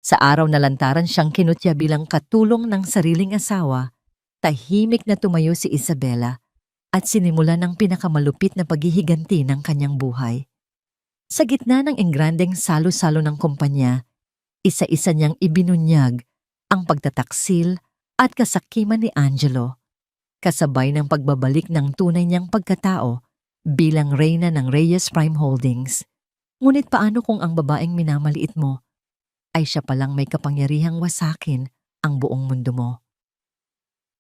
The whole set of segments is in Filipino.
Sa araw na lantaran siyang kinutya bilang katulong ng sariling asawa, tahimik na tumayo si Isabela at sinimula ng pinakamalupit na paghihiganti ng kanyang buhay. Sa gitna ng engrandeng salo-salo ng kumpanya, isa-isa niyang ibinunyag ang pagtataksil at kasakiman ni Angelo, kasabay ng pagbabalik ng tunay niyang pagkatao bilang reyna ng Reyes Prime Holdings. Ngunit paano kung ang babaeng minamaliit mo ay siya palang may kapangyarihang wasakin ang buong mundo mo?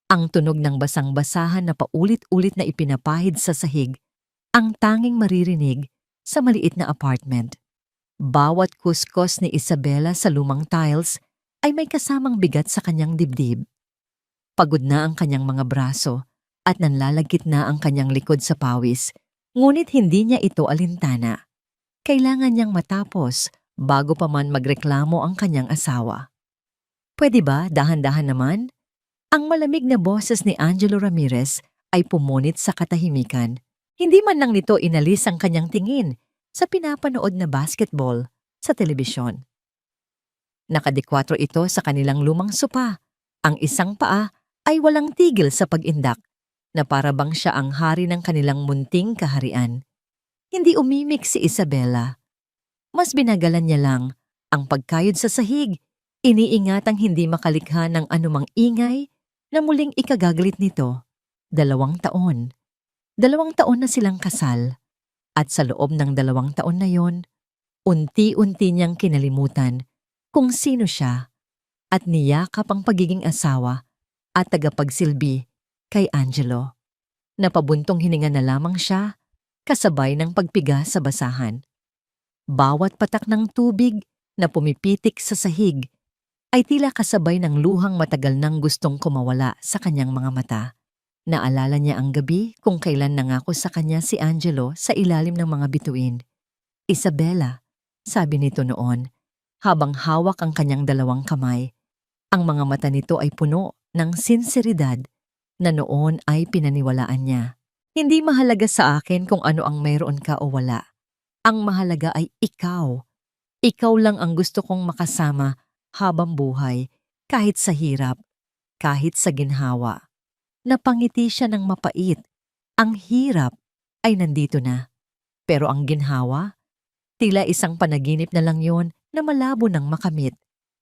Ang tunog ng basang-basahan na paulit-ulit na ipinapahid sa sahig ang tanging maririnig sa maliit na apartment. Bawat kuskos ni Isabela sa lumang tiles ay may kasamang bigat sa kanyang dibdib. Pagod na ang kanyang mga braso at nanlalagkit na ang kanyang likod sa pawis, ngunit hindi niya ito alintana. Kailangan niyang matapos bago pa man magreklamo ang kanyang asawa. Pwede ba dahan-dahan naman? Ang malamig na boses ni Angelo Ramirez ay pumunit sa katahimikan. Hindi man lang nito inalis ang kanyang tingin sa pinapanood na basketball sa telebisyon. Nakadikwatro ito sa kanilang lumang sopa. Ang isang paa ay walang tigil sa pag-indak na para bang siya ang hari ng kanilang munting kaharian. Hindi umimik si Isabela. Mas binagalan niya lang ang pagkayod sa sahig, iniingatang hindi makalikha ng anumang ingay na muling ikagaglit nito. 2 taon. 2 taon na silang kasal. At sa loob ng 2 taon na yon, unti-unti niyang kinalimutan kung sino siya at niyakap ang pagiging asawa at tagapagsilbi kay Angelo. Napabuntong hininga na lamang siya, kasabay ng pagpiga sa basahan. Bawat patak ng tubig na pumipitik sa sahig ay tila kasabay ng luhang matagal nang gustong kumawala sa kanyang mga mata. Naalala niya ang gabi kung kailan nangako sa kanya si Angelo sa ilalim ng mga bituin. "Isabela," sabi nito noon, habang hawak ang kanyang 2 kamay. Ang mga mata nito ay puno ng sinseridad na noon ay pinaniwalaan niya. "Hindi mahalaga sa akin kung ano ang mayroon ka o wala. Ang mahalaga ay ikaw. Ikaw lang ang gusto kong makasama habang buhay, kahit sa hirap, kahit sa ginhawa." Napangiti siya ng mapait. Ang hirap ay nandito na. Pero ang ginhawa, tila isang panaginip na lang yon na malabo ng makamit.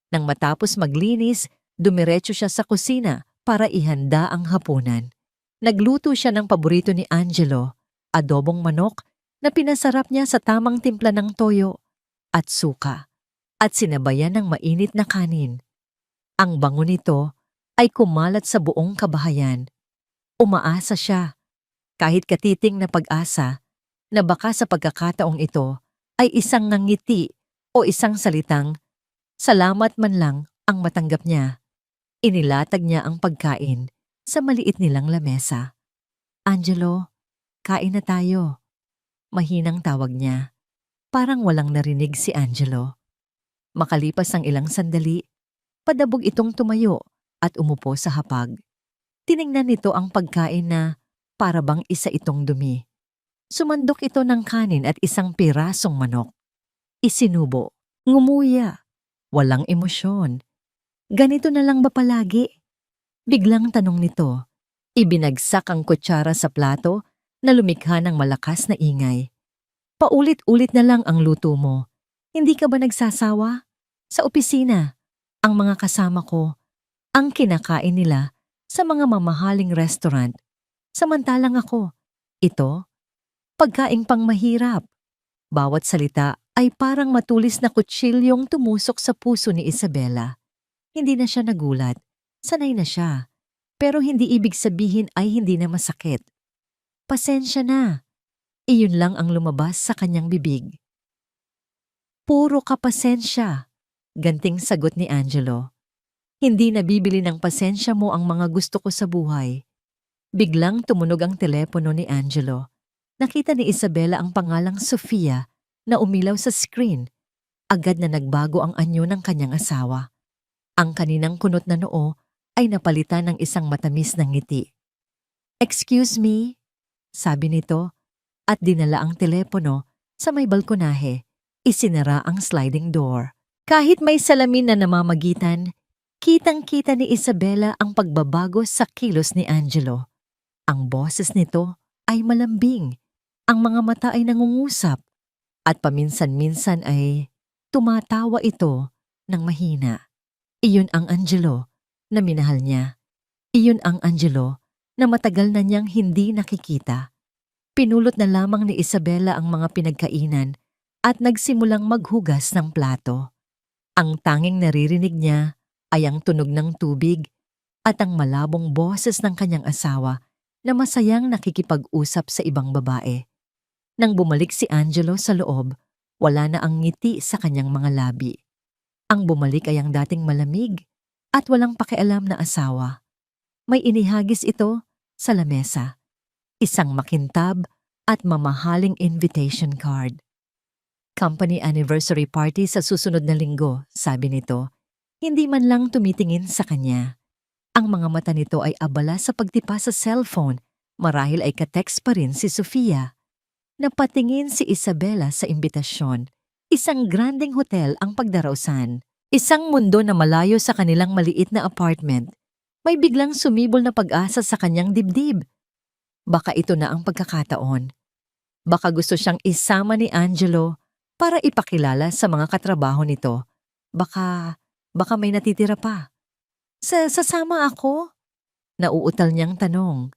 Nang matapos maglinis, dumiretso siya sa kusina para ihanda ang hapunan. Nagluto siya ng paborito ni Angelo, adobong manok na pinasarap niya sa tamang timpla ng toyo at suka, at sinabayan ng mainit na kanin. Ang bango nito ay kumalat sa buong kabahayan. Umaasa siya, kahit katiting na pag-asa, na baka sa pagkakataong ito ay isang ngangiti o isang salitang salamat man lang ang matanggap niya. Inilatag niya ang pagkain sa maliit nilang lamesa. "Angelo, kain na tayo." Mahinang tawag niya. Parang walang narinig si Angelo. Makalipas ang ilang sandali, padabog itong tumayo at umupo sa hapag. Tiningnan nito ang pagkain na para bang isa itong dumi. Sumandok ito ng kanin at isang pirasong manok. Isinubo, ngumuya, walang emosyon. "Ganito na lang ba palagi?" Biglang tanong nito. Ibinagsak ang kutsara sa plato na lumikha ng malakas na ingay. "Paulit-ulit na lang ang luto mo. Hindi ka ba nagsasawa? Sa opisina, ang mga kasama ko, ang kinakain nila sa mga mamahaling restaurant. Samantalang ako, ito, pagkaing pang mahirap." Bawat salita ay parang matulis na kutsilyong tumusok sa puso ni Isabela. Hindi na siya nagulat. Sanay na siya. Pero hindi ibig sabihin ay hindi na masakit. "Pasensya na." Iyon lang ang lumabas sa kanyang bibig. "Puro ka pasensya," ganting sagot ni Angelo. "Hindi nabibili ng pasensya mo ang mga gusto ko sa buhay." Biglang tumunog ang telepono ni Angelo. Nakita ni Isabela ang pangalang Sofia na umilaw sa screen. Agad na nagbago ang anyo ng kanyang asawa. Ang kaninang kunot na noo ay napalitan ng isang matamis na ngiti. "Excuse me," sabi nito, at dinala ang telepono sa may balkonahe. Isinara ang sliding door. Kahit may salamin na namamagitan, kitang-kita ni Isabela ang pagbabago sa kilos ni Angelo. Ang boses nito ay malambing, ang mga mata ay nangungusap, at paminsan-minsan ay tumatawa ito ng mahina. Iyon ang Angelo na minahal niya. Iyon ang Angelo na matagal na niyang hindi nakikita. Pinulot na lamang ni Isabela ang mga pinagkainan at nagsimulang maghugas ng plato. Ang tanging naririnig niya ay ang tunog ng tubig at ang malabong boses ng kanyang asawa na masayang nakikipag-usap sa ibang babae. Nang bumalik si Angelo sa loob, wala na ang ngiti sa kanyang mga labi. Ang bumalik ay ang dating malamig at walang pakialam na asawa. May inihagis ito sa lamesa, isang makintab at mamahaling invitation card. Company anniversary party sa susunod na linggo, sabi nito. Hindi man lang tumitingin sa kanya. Ang mga mata nito ay abala sa pagtipa sa cellphone, marahil ay ka-text pa rin si Sofia. Napatingin si Isabela sa imbitasyon. Isang granding hotel ang pagdarausan. Isang mundo na malayo sa kanilang maliit na apartment. May biglang sumibol na pag-asa sa kanyang dibdib. Baka ito na ang pagkakataon. Baka gusto siyang isama ni Angelo para ipakilala sa mga katrabaho nito. Baka may natitira pa. Sasama ako? Nauutal niyang tanong.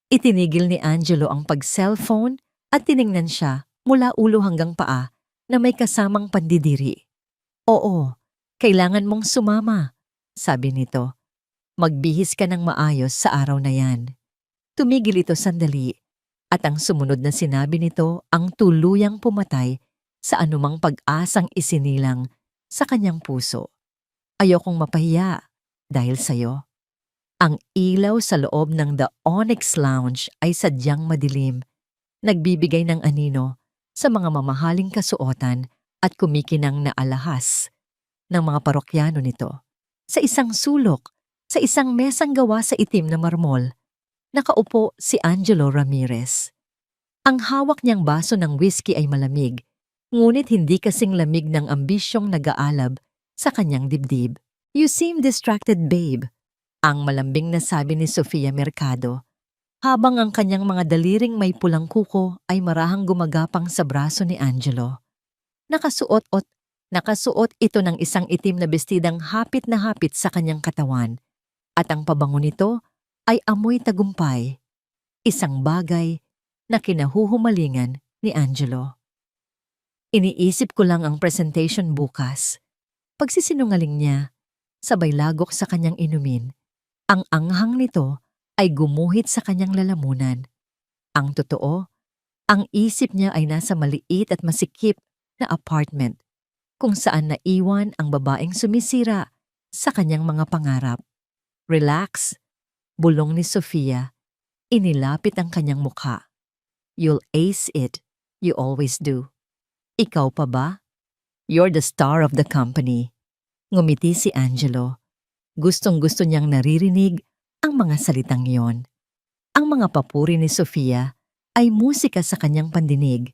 Itinigil ni Angelo ang pag-cellphone at tiningnan siya mula ulo hanggang paa na may kasamang pandidiri. Oo, kailangan mong sumama, sabi nito. Magbihis ka ng maayos sa araw na yan. Tumigil ito sandali at ang sumunod na sinabi nito ang tuluyang pumatay sa anumang pag-asang isinilang sa kanyang puso. Ayokong mapahiya dahil sa'yo. Ang ilaw sa loob ng The Onyx Lounge ay sadyang madilim, nagbibigay ng anino sa mga mamahaling kasuotan at kumikinang na alahas ng mga parokyano nito. Sa isang sulok, sa isang mesang gawa sa itim na marmol, nakaupo si Angelo Ramirez. Ang hawak niyang baso ng whiskey ay malamig, ngunit hindi kasing lamig ng ambisyong nag-aalab sa kanyang dibdib. You seem distracted, babe, ang malambing na sabi ni Sofia Mercado, habang ang kanyang mga daliring may pulang kuko ay marahang gumagapang sa braso ni Angelo. Nakasuot ito ng isang itim na bestidang hapit na hapit sa kanyang katawan, at ang pabango nito ay amoy tagumpay, isang bagay na kinahuhumalingan ni Angelo. Iniisip ko lang ang presentation bukas. Pagsisinungaling niya, sabay lagok sa kanyang inumin. Ang anghang nito ay gumuhit sa kanyang lalamunan. Ang totoo, ang isip niya ay nasa maliit at masikip na apartment kung saan naiwan ang babaeng sumisira sa kanyang mga pangarap. Relax, bulong ni Sofia. Inilapit ang kanyang mukha. You'll ace it. You always do. Ikaw pa ba? You're the star of the company. Ngumiti si Angelo. Gustong-gusto niyang naririnig ang mga salitang yon. Ang mga papuri ni Sofia ay musika sa kanyang pandinig,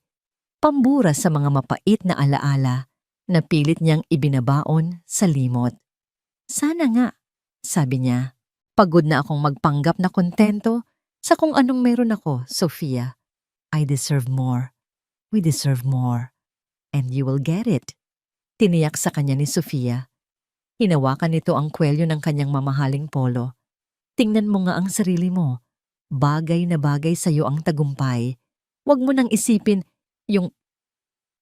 pambura sa mga mapait na alaala na pilit niyang ibinabaon sa limot. Sana nga, sabi niya, pagod na akong magpanggap na kontento sa kung anong meron ako, Sofia. I deserve more. We deserve more. And you will get it. Tiniyak sa kanya ni Sofia. Hinawakan nito ang kwelyo ng kanyang mamahaling polo. Tingnan mo nga ang sarili mo. Bagay na bagay sa iyo ang tagumpay. Huwag mo nang isipin yung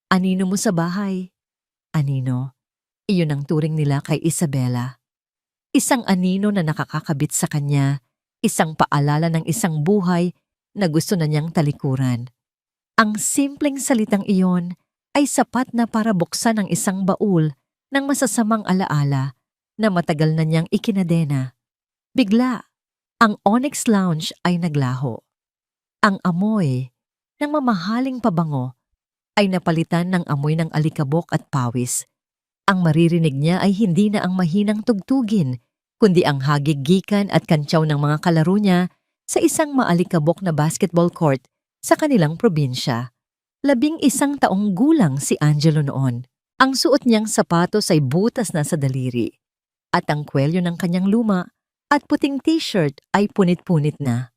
anino mo sa bahay. Anino, iyon ang turing nila kay Isabela. Isang anino na nakakakabit sa kanya, isang paalala ng isang buhay na gusto na niyang talikuran. Ang simpleng salitang iyon ay sapat na para buksan ang isang baul ng masasamang alaala na matagal na niyang ikinadena. Bigla, ang Onyx Lounge ay naglaho. Ang amoy ng mamahaling pabango ay napalitan ng amoy ng alikabok at pawis. Ang maririnig niya ay hindi na ang mahinang tugtugin, kundi ang hagigikan at kantsaw ng mga kalaro niya sa isang maalikabok na basketball court sa kanilang probinsya. 11 taong gulang si Angelo noon. Ang suot niyang sapatos ay butas na sa daliri at ang kwelyo ng kanyang luma at puting t-shirt ay punit-punit na.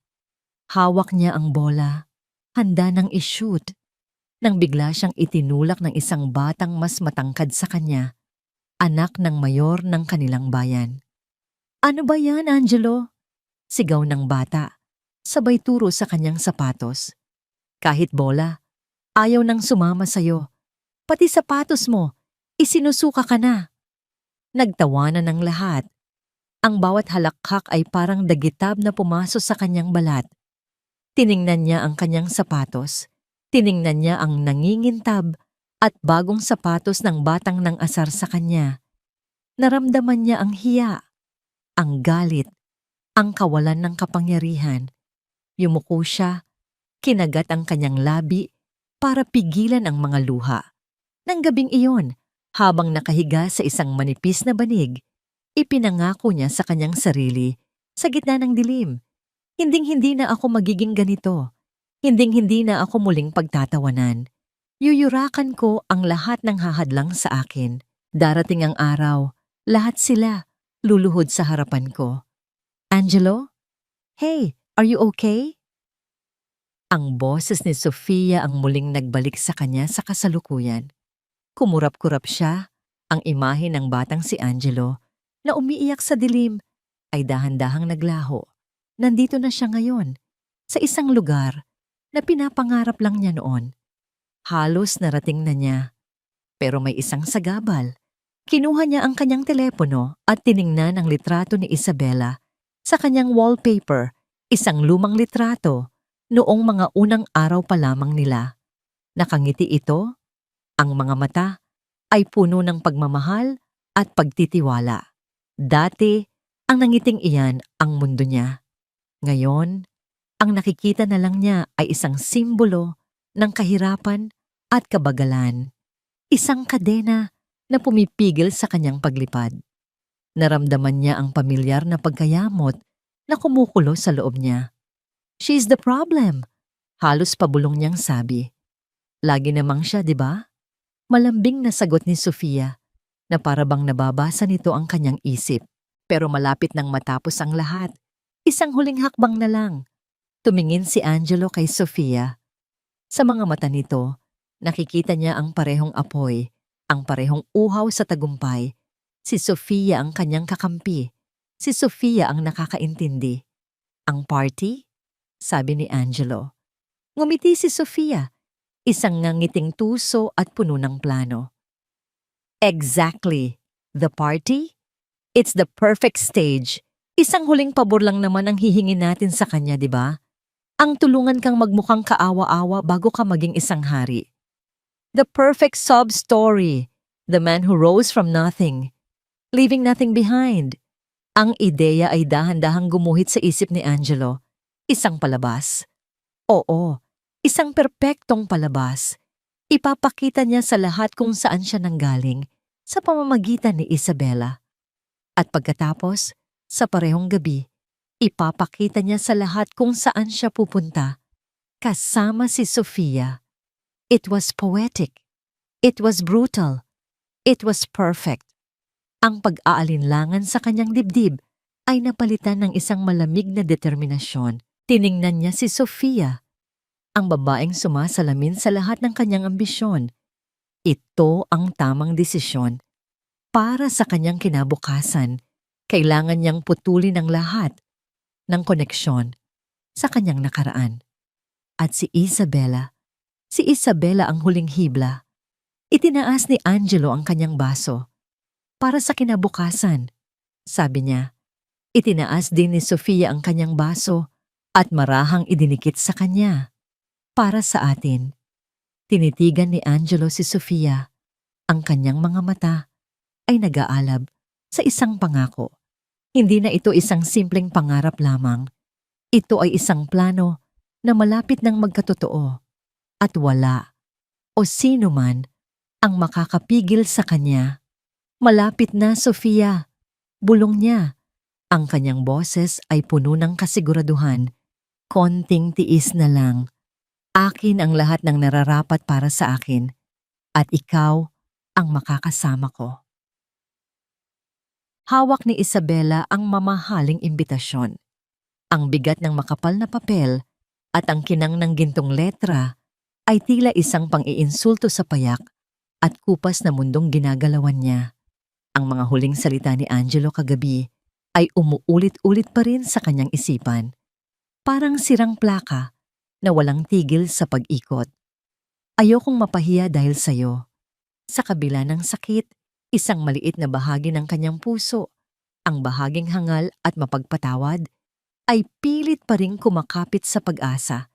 Hawak niya ang bola, handa nang i-shoot, nang bigla siyang itinulak ng isang batang mas matangkad sa kanya, anak ng mayor ng kanilang bayan. "Ano ba yan, Angelo?" Sigaw ng bata, sabay turo sa kanyang sapatos. "Kahit bola, ayaw nang sumama sa'yo. Pati sapatos mo, isinusuka ka na." Nagtawanan ng lahat. Ang bawat halakhak ay parang dagitab na pumasok sa kanyang balat. Tiningnan niya ang kanyang sapatos, tiningnan niya ang nangingintab at bagong sapatos ng batang nang asar sa kanya. Naramdaman niya ang hiya, ang galit, ang kawalan ng kapangyarihan. Yumuko siya, kinagat ang kanyang labi para pigilan ang mga luha. Nang gabing iyon, habang nakahiga sa isang manipis na banig, ipinangako niya sa kanyang sarili, sa gitna ng dilim, "Hinding-hindi na ako magiging ganito. Hinding-hindi na ako muling pagtatawanan. Yuyurakan ko ang lahat ng hahadlang sa akin. Darating ang araw, lahat sila luluhod sa harapan ko." "Angelo? Hey, are you okay?" Ang boses ni Sofia ang muling nagbalik sa kanya sa kasalukuyan. Kumurap-kurap siya, ang imahe ng batang si Angelo na umiiyak sa dilim ay dahan-dahang naglaho. Nandito na siya ngayon, sa isang lugar na pinapangarap lang niya noon. Halos narating na niya, pero may isang sagabal. Kinuha niya ang kanyang telepono at tiningnan ang litrato ni Isabela sa kanyang wallpaper, isang lumang litrato noong mga unang araw pa lamang nila. Nakangiti ito, ang mga mata ay puno ng pagmamahal at pagtitiwala. Dati, ang nangiting iyan ang mundo niya. Ngayon, ang nakikita na lang niya ay isang simbolo ng kahirapan at kabagalan. Isang kadena na pumipigil sa kanyang paglipad. Naramdaman niya ang pamilyar na pagkayamot na kumukulo sa loob niya. "She's the problem," halos pabulong niyang sabi. "Lagi namang siya, di ba?" Malambing na sagot ni Sofia na para bang nababasa nito ang kanyang isip. Pero malapit nang matapos ang lahat, isang huling hakbang na lang. Tumingin si Angelo kay Sofia. Sa mga mata nito, nakikita niya ang parehong apoy, ang parehong uhaw sa tagumpay. Si Sofia ang kanyang kakampi. Si Sofia ang nakakaintindi. "Ang party?" sabi ni Angelo. Ngumiti si Sofia, isang ngangiting tuso at puno ng plano. "Exactly. The party? It's the perfect stage. Isang huling pabor lang naman ang hihingin natin sa kanya, di ba? Ang tulungan kang magmukhang kaawa-awa bago ka maging isang hari. The perfect sob story. The man who rose from nothing, leaving nothing behind." Ang ideya ay dahan-dahang gumuhit sa isip ni Angelo. Isang palabas. Oo, isang perpektong palabas. Ipapakita niya sa lahat kung saan siya nanggaling sa pamamagitan ni Isabela. At pagkatapos, sa parehong gabi, ipapakita niya sa lahat kung saan siya pupunta, kasama si Sofia. It was poetic. It was brutal. It was perfect. Ang pag-aalinlangan sa kanyang dibdib ay napalitan ng isang malamig na determinasyon. Tiningnan niya si Sofia, ang babaeng sumasalamin sa lahat ng kanyang ambisyon. Ito ang tamang desisyon. Para sa kanyang kinabukasan, kailangan niyang putulin ang lahat ng koneksyon sa kanyang nakaraan. At si Isabela ang huling hibla. Itinaas ni Angelo ang kanyang baso. "Para sa kinabukasan," sabi niya. Itinaas din ni Sofia ang kanyang baso at marahang idinikit sa kanya. "Para sa atin." Tinitigan ni Angelo si Sofia. Ang kanyang mga mata ay nag-aalab sa isang pangako. Hindi na ito isang simpleng pangarap lamang. Ito ay isang plano na malapit ng magkatotoo. At wala o sino man ang makakapigil sa kanya. "Malapit na, Sofia," bulong niya. Ang kanyang boses ay puno ng kasiguraduhan. "Konting tiis na lang. Akin ang lahat ng nararapat para sa akin. At ikaw ang makakasama ko. Hawak ni Isabela ang mamahaling imbitasyon. Ang bigat ng makapal na papel at ang kinang ng gintong letra ay tila isang pang-iinsulto sa payak at kupas na mundong ginagalawan niya. Ang mga huling salita ni Angelo kagabi ay umuulit-ulit pa rin sa kanyang isipan. Parang sirang plaka na walang tigil sa pag-ikot. Ayokong mapahiya dahil sa'yo. Sa kabila ng sakit, isang maliit na bahagi ng kanyang puso, ang bahaging hangal at mapagpatawad, ay pilit pa ring kumakapit sa pag-asa.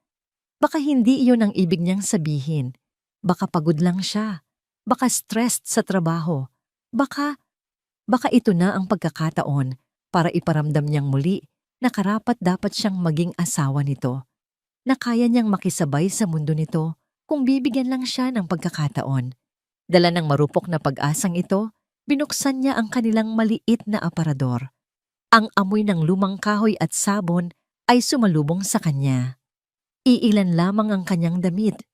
Baka hindi iyon ang ibig niyang sabihin. Baka pagod lang siya. Baka stressed sa trabaho. Baka ito na ang pagkakataon para iparamdam niyang muli na karapat-dapat siyang maging asawa nito. Na kaya niyang makisabay sa mundo nito kung bibigyan lang siya ng pagkakataon. Dala ng marupok na pag-asang ito, binuksan niya ang kanilang maliit na aparador. Ang amoy ng lumang kahoy at sabon ay sumalubong sa kanya. Iilan lamang ang kanyang damit.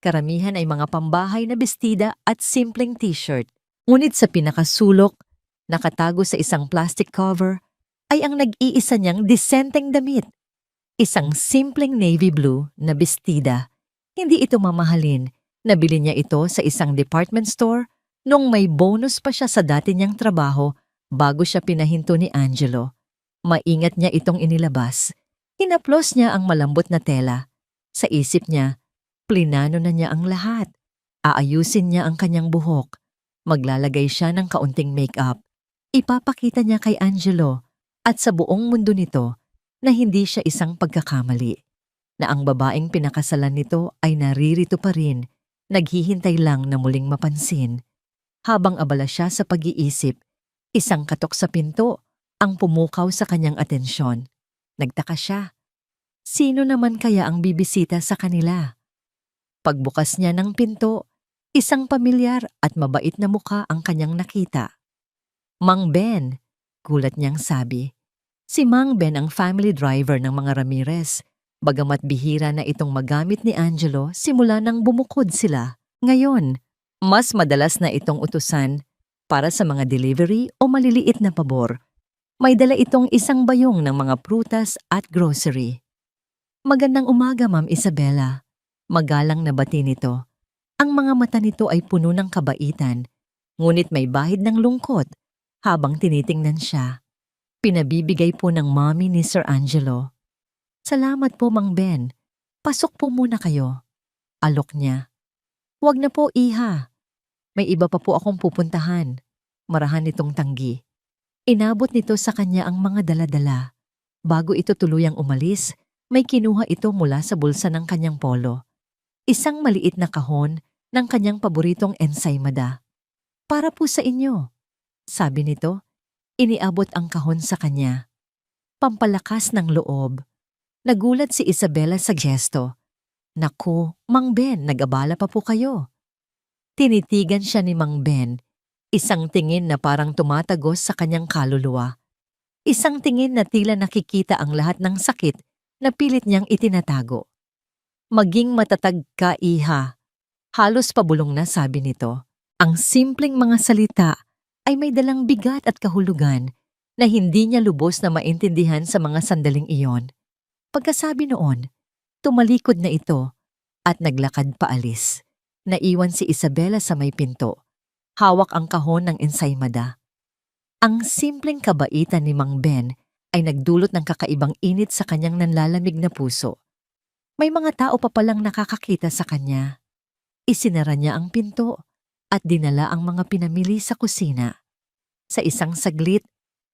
Karamihan ay mga pambahay na bestida at simpleng t-shirt. Ngunit sa pinakasulok, nakatago sa isang plastic cover, ay ang nag-iisa niyang disenteng damit. Isang simpleng navy blue na bestida. Hindi ito mamahalin. Nabili niya ito sa isang department store nung may bonus pa siya sa dati niyang trabaho bago siya pinahinto ni Angelo. Maingat niya itong inilabas. Hinaplos niya ang malambot na tela. Sa isip niya, plinano na niya ang lahat. Aayusin niya ang kanyang buhok. Maglalagay siya ng kaunting make-up. Ipapakita niya kay Angelo at sa buong mundo nito na hindi siya isang pagkakamali. Na ang babaeng pinakasalan nito ay naririto pa rin, naghihintay lang na muling mapansin. Habang abala siya sa pag-iisip, isang katok sa pinto ang pumukaw sa kanyang atensyon. Nagtaka siya. Sino naman kaya ang bibisita sa kanila? Pagbukas niya ng pinto, isang pamilyar at mabait na mukha ang kanyang nakita. Mang Ben, gulat niyang sabi. Si Mang Ben ang family driver ng mga Ramirez. Bagamat bihira na itong magamit ni Angelo simula nang bumukod sila. Ngayon, mas madalas na itong utusan para sa mga delivery o maliliit na pabor. May dala itong isang bayong ng mga prutas at grocery. Magandang umaga, Ma'am Isabela. Magalang na bati nito. Ang mga mata nito ay puno ng kabaitan, ngunit may bahid ng lungkot habang tinitingnan siya. Pinabibigay po ng mommy ni Sir Angelo. Salamat po, Mang Ben. Pasok po muna kayo. Alok niya. Huwag na po, iha. May iba pa po akong pupuntahan. Marahan nitong tanggi. Inabot nito sa kanya ang mga dala-dala. Bago ito tuluyang umalis, may kinuha ito mula sa bulsa ng kanyang polo. Isang maliit na kahon ng kanyang paboritong ensaymada. Para po sa inyo, sabi nito. Iniabot ang kahon sa kanya. Pampalakas ng loob. Nagulat si Isabela sa gesto. Naku, Mang Ben, nag-abala pa po kayo. Tinitigan siya ni Mang Ben, isang tingin na parang tumatagos sa kanyang kaluluwa. Isang tingin na tila nakikita ang lahat ng sakit na pilit niyang itinatago. Maging matatag ka, iha. Halos pabulong na sabi nito. Ang simpleng mga salita ay may dalang bigat at kahulugan na hindi niya lubos na maintindihan sa mga sandaling iyon. Pagkasabi noon, tumalikod na ito at naglakad paalis. Naiwan si Isabela sa may pinto. Hawak ang kahon ng ensaymada. Ang simpleng kabaitan ni Mang Ben ay nagdulot ng kakaibang init sa kanyang nanlalamig na puso. May mga tao pa palang nakakakita sa kanya. Isinara niya ang pinto at dinala ang mga pinamili sa kusina. Sa isang saglit,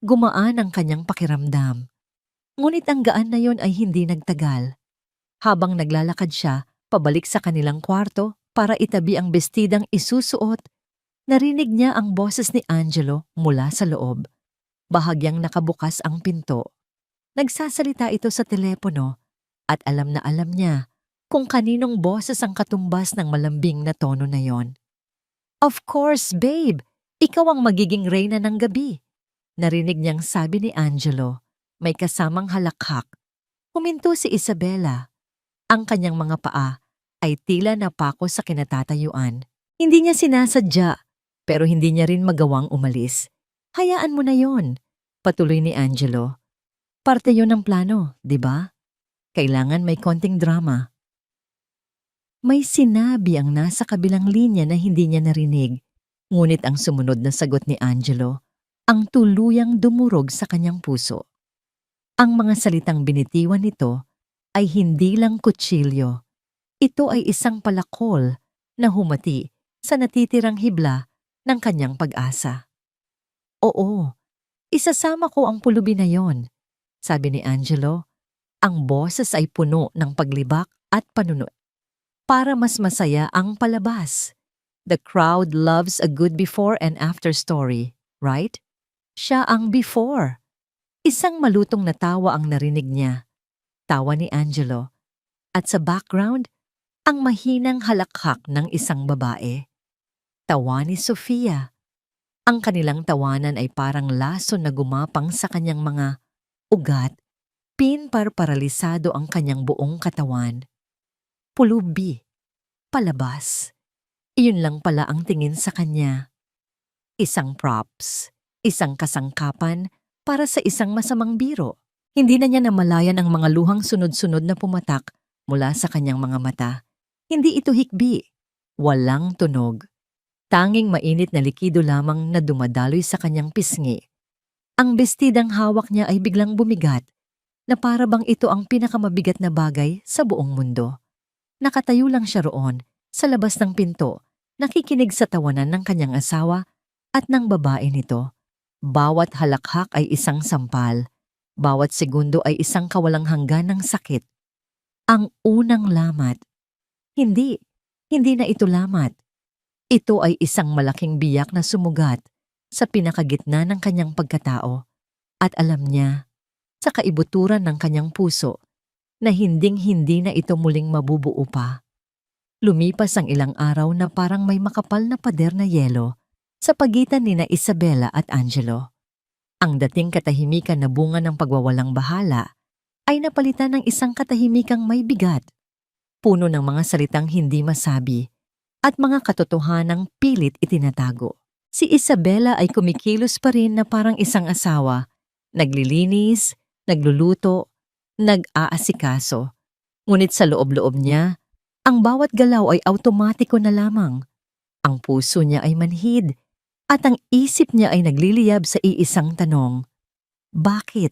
gumaan ang kanyang pakiramdam. Ngunit ang gaan na yon ay hindi nagtagal. Habang naglalakad siya pabalik sa kanilang kwarto para itabi ang bestidang isusuot, narinig niya ang boses ni Angelo mula sa loob. Bahagyang nakabukas ang pinto. Nagsasalita ito sa telepono at alam na alam niya kung kaninong boses ang katumbas ng malambing na tono na yon. Of course, babe! Ikaw ang magiging reyna ng gabi. Narinig niyang sabi ni Angelo. May kasamang halakhak. Huminto si Isabela. Ang kanyang mga paa ay tila napako sa kinatatayuan. Hindi niya sinasadya, pero hindi niya rin magawang umalis. Hayaan mo na yon, patuloy ni Angelo. Parte yon ng plano, di ba? Kailangan may konting drama. May sinabi ang nasa kabilang linya na hindi niya narinig. Ngunit ang sumunod na sagot ni Angelo ang tuluyang dumurog sa kanyang puso. Ang mga salitang binitiwan nito ay hindi lang kutsilyo. Ito ay isang palakol na humati sa natitirang hibla ng kanyang pag-asa. Oo, isasama ko ang pulubi na yon, sabi ni Angelo. Ang boses ay puno ng paglibak at panuno. Para mas masaya ang palabas. The crowd loves a good before and after story, right? Siya ang before. Isang malutong na tawa ang narinig niya. Tawa ni Angelo. At sa background, ang mahinang halakhak ng isang babae. Tawa ni Sofia. Ang kanilang tawanan ay parang lason na gumapang sa kanyang mga ugat. Pinparparalisado ang kanyang buong katawan. Pulubi. Palabas. Iyon lang pala ang tingin sa kanya. Isang props. Isang kasangkapan para sa isang masamang biro. Hindi na niya namalayan ang mga luhang sunod-sunod na pumatak mula sa kanyang mga mata. Hindi ito hikbi. Walang tunog. Tanging mainit na likido lamang na dumadaloy sa kanyang pisngi. Ang bestidang hawak niya ay biglang bumigat na para bang ito ang pinakamabigat na bagay sa buong mundo. Nakatayo lang siya roon sa labas ng pinto, nakikinig sa tawanan ng kanyang asawa at ng babae nito. Bawat halakhak ay isang sampal. Bawat segundo ay isang kawalang hanggan ng sakit. Ang unang lamat. Hindi na ito lamat. Ito ay isang malaking biyak na sumugat sa pinakagitna ng kanyang pagkatao. At alam niya, sa kaibuturan ng kanyang puso, na hinding-hindi na ito muling mabubuo pa. Lumipas ang ilang araw na parang may makapal na pader na yelo sa pagitan ni na Isabela at Angelo. Ang dating katahimikan na bunga ng pagwawalang bahala ay napalitan ng isang katahimikang may bigat, puno ng mga salitang hindi masabi at mga katotohanang pilit itinatago. Si Isabela ay kumikilos pa rin na parang isang asawa, naglilinis, nagluluto, nag-aasikaso. Ngunit sa loob-loob niya, ang bawat galaw ay automatiko na lamang. Ang puso niya ay manhid at ang isip niya ay nagliliyab sa iisang tanong. Bakit?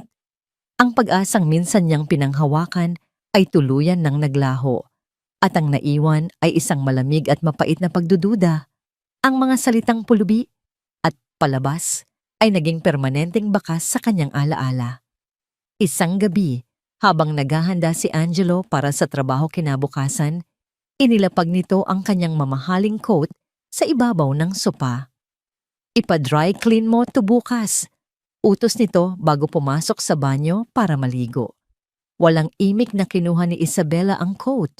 Ang pag-asang minsan niyang pinanghawakan ay tuluyan ng naglaho at ang naiwan ay isang malamig at mapait na pagdududa. Ang mga salitang pulubi at palabas ay naging permanenteng bakas sa kanyang alaala. Isang gabi, habang naghahanda si Angelo para sa trabaho kinabukasan, inilapag nito ang kanyang mamahaling coat sa ibabaw ng sopa. Ipa-dry clean mo to bukas. Utos nito bago pumasok sa banyo para maligo. Walang imik na kinuha ni Isabela ang coat.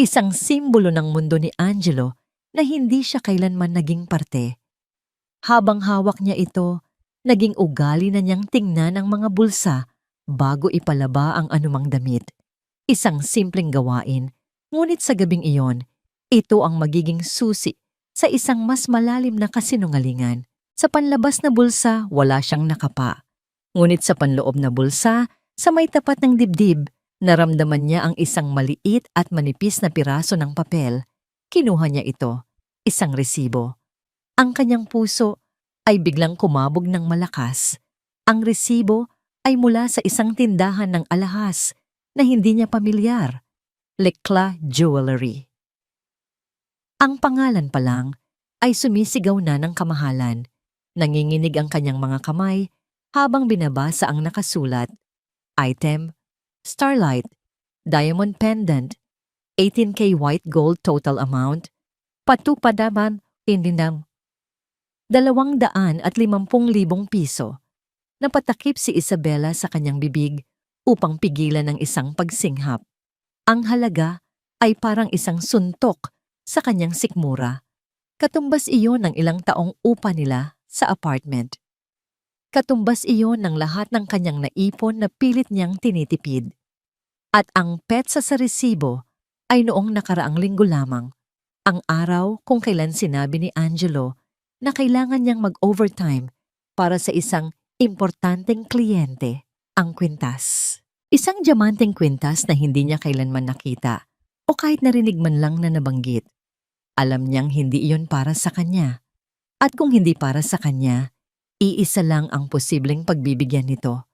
Isang simbolo ng mundo ni Angelo na hindi siya kailanman naging parte. Habang hawak niya ito, naging ugali na niyang tingnan ang mga bulsa bago ipalaba ang anumang damit. Isang simpleng gawain, ngunit sa gabing iyon, ito ang magiging susi sa isang mas malalim na kasinungalingan. Sa panlabas na bulsa, wala siyang nakapa. Ngunit sa panloob na bulsa, sa may tapat ng dibdib, naramdaman niya ang isang maliit at manipis na piraso ng papel. Kinuha niya ito, isang resibo. Ang kanyang puso ay biglang kumabog ng malakas. Ang resibo ay mula sa isang tindahan ng alahas na hindi niya pamilyar, Lecla Jewelry. Ang pangalan pa lang ay sumisigaw na ng kamahalan. Nanginginig ang kanyang mga kamay habang binabasa ang nakasulat. Item, Starlight, Diamond Pendant, 18K white gold total amount, patupadaman, indinam. 250,000 piso. Napatakip si Isabela sa kanyang bibig upang pigilan ng isang pagsinghap. Ang halaga ay parang isang suntok sa kanyang sikmura. Katumbas iyon ng ilang taong upa nila sa apartment. Katumbas iyon ng lahat ng kanyang naipon na pilit niyang tinitipid. At ang petsa sa resibo ay noong nakaraang linggo lamang, ang araw kung kailan sinabi ni Angelo na kailangan niyang mag-overtime para sa isang importanteng kliyente, ang kwintas. Isang diamanteng kwintas na hindi niya kailanman nakita o kahit narinig man lang na nabanggit. Alam niyang hindi iyon para sa kanya. At kung hindi para sa kanya, iisa lang ang posibleng pagbibigyan nito.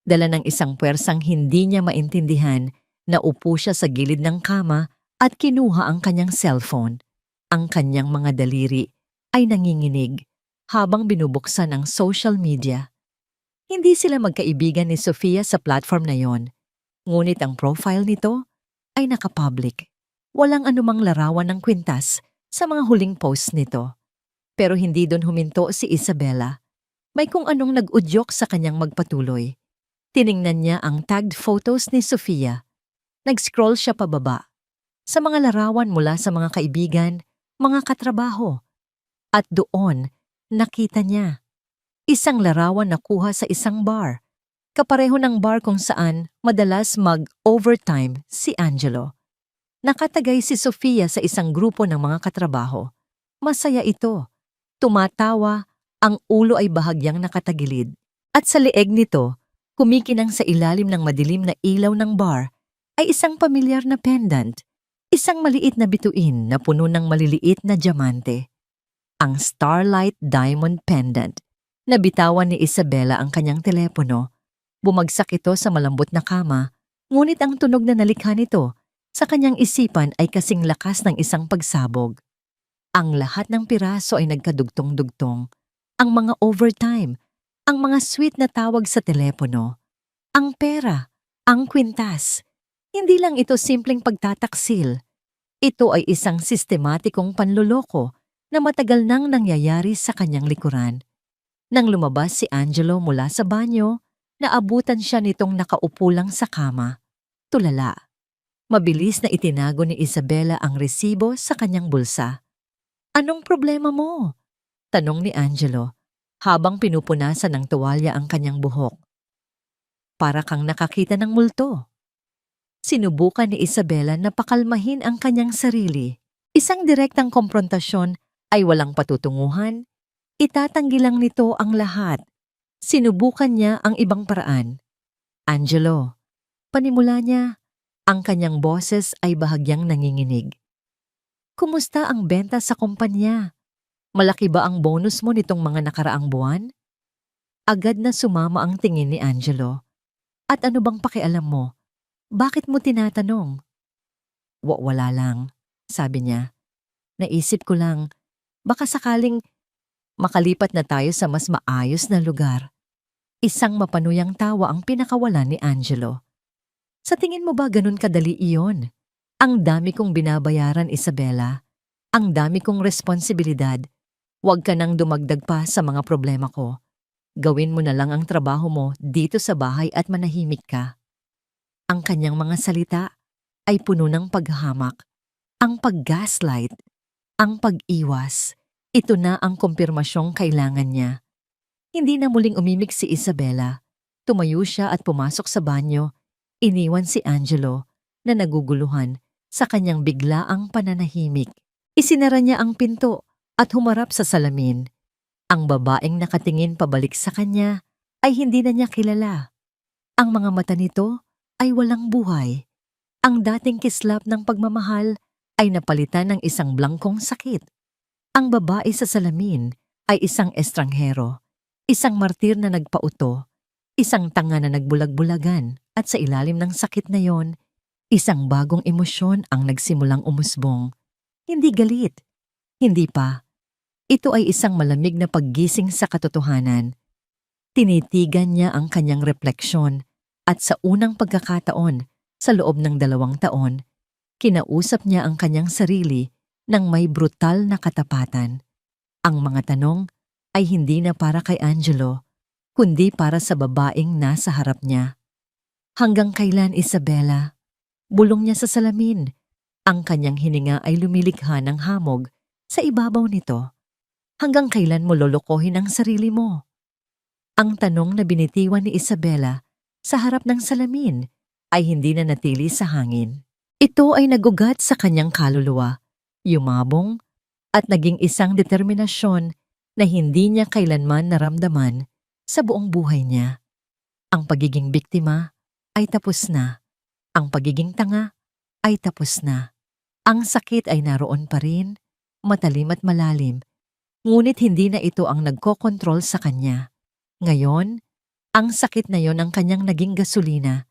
Dala ng isang puwersang hindi niya maintindihan, naupo siya sa gilid ng kama at kinuha ang kanyang cellphone. Ang kanyang mga daliri ay nanginginig habang binubuksan ang social media. Hindi sila magkaibigan ni Sofia sa platform na yon, ngunit ang profile nito ay nakapublic. Walang anumang larawan ng kwintas sa mga huling posts nito. Pero hindi doon huminto si Isabela. May kung anong nag-udyok sa kanyang magpatuloy. Tiningnan niya ang tagged photos ni Sofia. Nag-scroll siya pababa sa mga larawan mula sa mga kaibigan, mga katrabaho. At doon, nakita niya isang larawan na kuha sa isang bar. Kapareho ng bar kung saan madalas mag-overtime si Angelo. Nakatagay si Sofia sa isang grupo ng mga katrabaho. Masaya ito. Tumatawa, ang ulo ay bahagyang nakatagilid. At sa leeg nito, kumikinang sa ilalim ng madilim na ilaw ng bar, ay isang pamilyar na pendant, isang maliit na bituin na puno ng maliliit na diamante. Ang Starlight Diamond Pendant. Nabitawan ni Isabela ang kanyang telepono. Bumagsak ito sa malambot na kama, ngunit ang tunog na nalikha nito sa kanyang isipan ay kasing lakas ng isang pagsabog. Ang lahat ng piraso ay nagkadugtong-dugtong. Ang mga overtime, ang mga sweet na tawag sa telepono, ang pera, ang kwintas. Hindi lang ito simpleng pagtataksil. Ito ay isang sistematikong panloloko na matagal nang nangyayari sa kanyang likuran. Nang lumabas si Angelo mula sa banyo, naabutan siya nitong nakaupo lang sa kama. Tulala. Mabilis na itinago ni Isabela ang resibo sa kanyang bulsa. "Anong problema mo?" tanong ni Angelo, habang pinupunasan ng tuwalya ang kanyang buhok. "Para kang nakakita ng multo." Sinubukan ni Isabela na pakalmahin ang kanyang sarili. Isang direktang komprontasyon ay walang patutunguhan. Itatanggi lang nito ang lahat. Sinubukan niya ang ibang paraan. "Angelo," panimula niya, ang kanyang boses ay bahagyang nanginginig. "Kumusta ang benta sa kumpanya? Malaki ba ang bonus mo nitong mga nakaraang buwan?" Agad na sumama ang tingin ni Angelo. "At ano bang pakialam mo? Bakit mo tinatanong?" Wala lang," sabi niya. "Naisip ko lang, baka sakaling makalipat na tayo sa mas maayos na lugar." Isang mapanuyang tawa ang pinakawalan ni Angelo. "Sa tingin mo ba ganun kadali iyon? Ang dami kong binabayaran, Isabela. Ang dami kong responsibilidad. Huwag ka nang dumagdag pa sa mga problema ko. Gawin mo na lang ang trabaho mo dito sa bahay at manahimik ka." Ang kanyang mga salita ay puno ng paghahamak, ang pag-gaslight, ang pag-iwas. Ito na ang kumpirmasyong kailangan niya. Hindi na muling umimik si Isabela. Tumayo siya at pumasok sa banyo. Iniwan si Angelo na naguguluhan sa kanyang biglaang pananahimik. Isinara niya ang pinto at humarap sa salamin. Ang babaeng nakatingin pabalik sa kanya ay hindi na niya kilala. Ang mga mata nito ay walang buhay. Ang dating kislap ng pagmamahal ay napalitan ng isang blangkong sakit. Ang babae sa salamin ay isang estranghero, isang martir na nagpauto, isang tanga na nagbulag-bulagan at sa ilalim ng sakit na yon, isang bagong emosyon ang nagsimulang umusbong. Hindi galit, hindi pa. Ito ay isang malamig na paggising sa katotohanan. Tinitigan niya ang kanyang refleksyon at sa unang pagkakataon sa loob ng 2 taon, kinausap niya ang kanyang sarili ng may brutal na katapatan. Ang mga tanong ay hindi na para kay Angelo, kundi para sa babaeng nasa harap niya. "Hanggang kailan, Isabela?" Bulong niya sa salamin. Ang kanyang hininga ay lumilikha ng hamog sa ibabaw nito. "Hanggang kailan mo lolokohin ang sarili mo?" Ang tanong na binitiwan ni Isabela sa harap ng salamin ay hindi na natili sa hangin. Ito ay nagugat sa kanyang kaluluwa, yumabong, at naging isang determinasyon na hindi niya kailanman naramdaman sa buong buhay niya. Ang pagiging biktima ay tapos na. Ang pagiging tanga ay tapos na. Ang sakit ay naroon pa rin, matalim at malalim, ngunit hindi na ito ang nagkokontrol sa kanya. Ngayon, ang sakit na yon ang kanyang naging gasolina.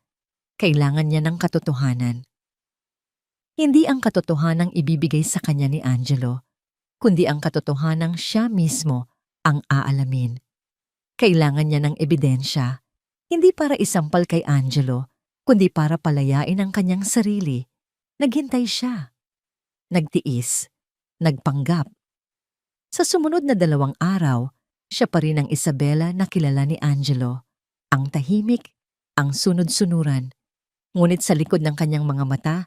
Kailangan niya ng katotohanan. Hindi ang katotohanang ibibigay sa kanya ni Angelo, kundi ang katotohanang siya mismo ang aalamin. Kailangan niya ng ebidensya, hindi para isampal kay Angelo, kundi para palayain ang kanyang sarili. Naghintay siya. Nagtiis. Nagpanggap. Sa sumunod na 2 araw, siya pa rin ang Isabela na kilala ni Angelo. Ang tahimik, ang sunod-sunuran. Ngunit sa likod ng kanyang mga mata,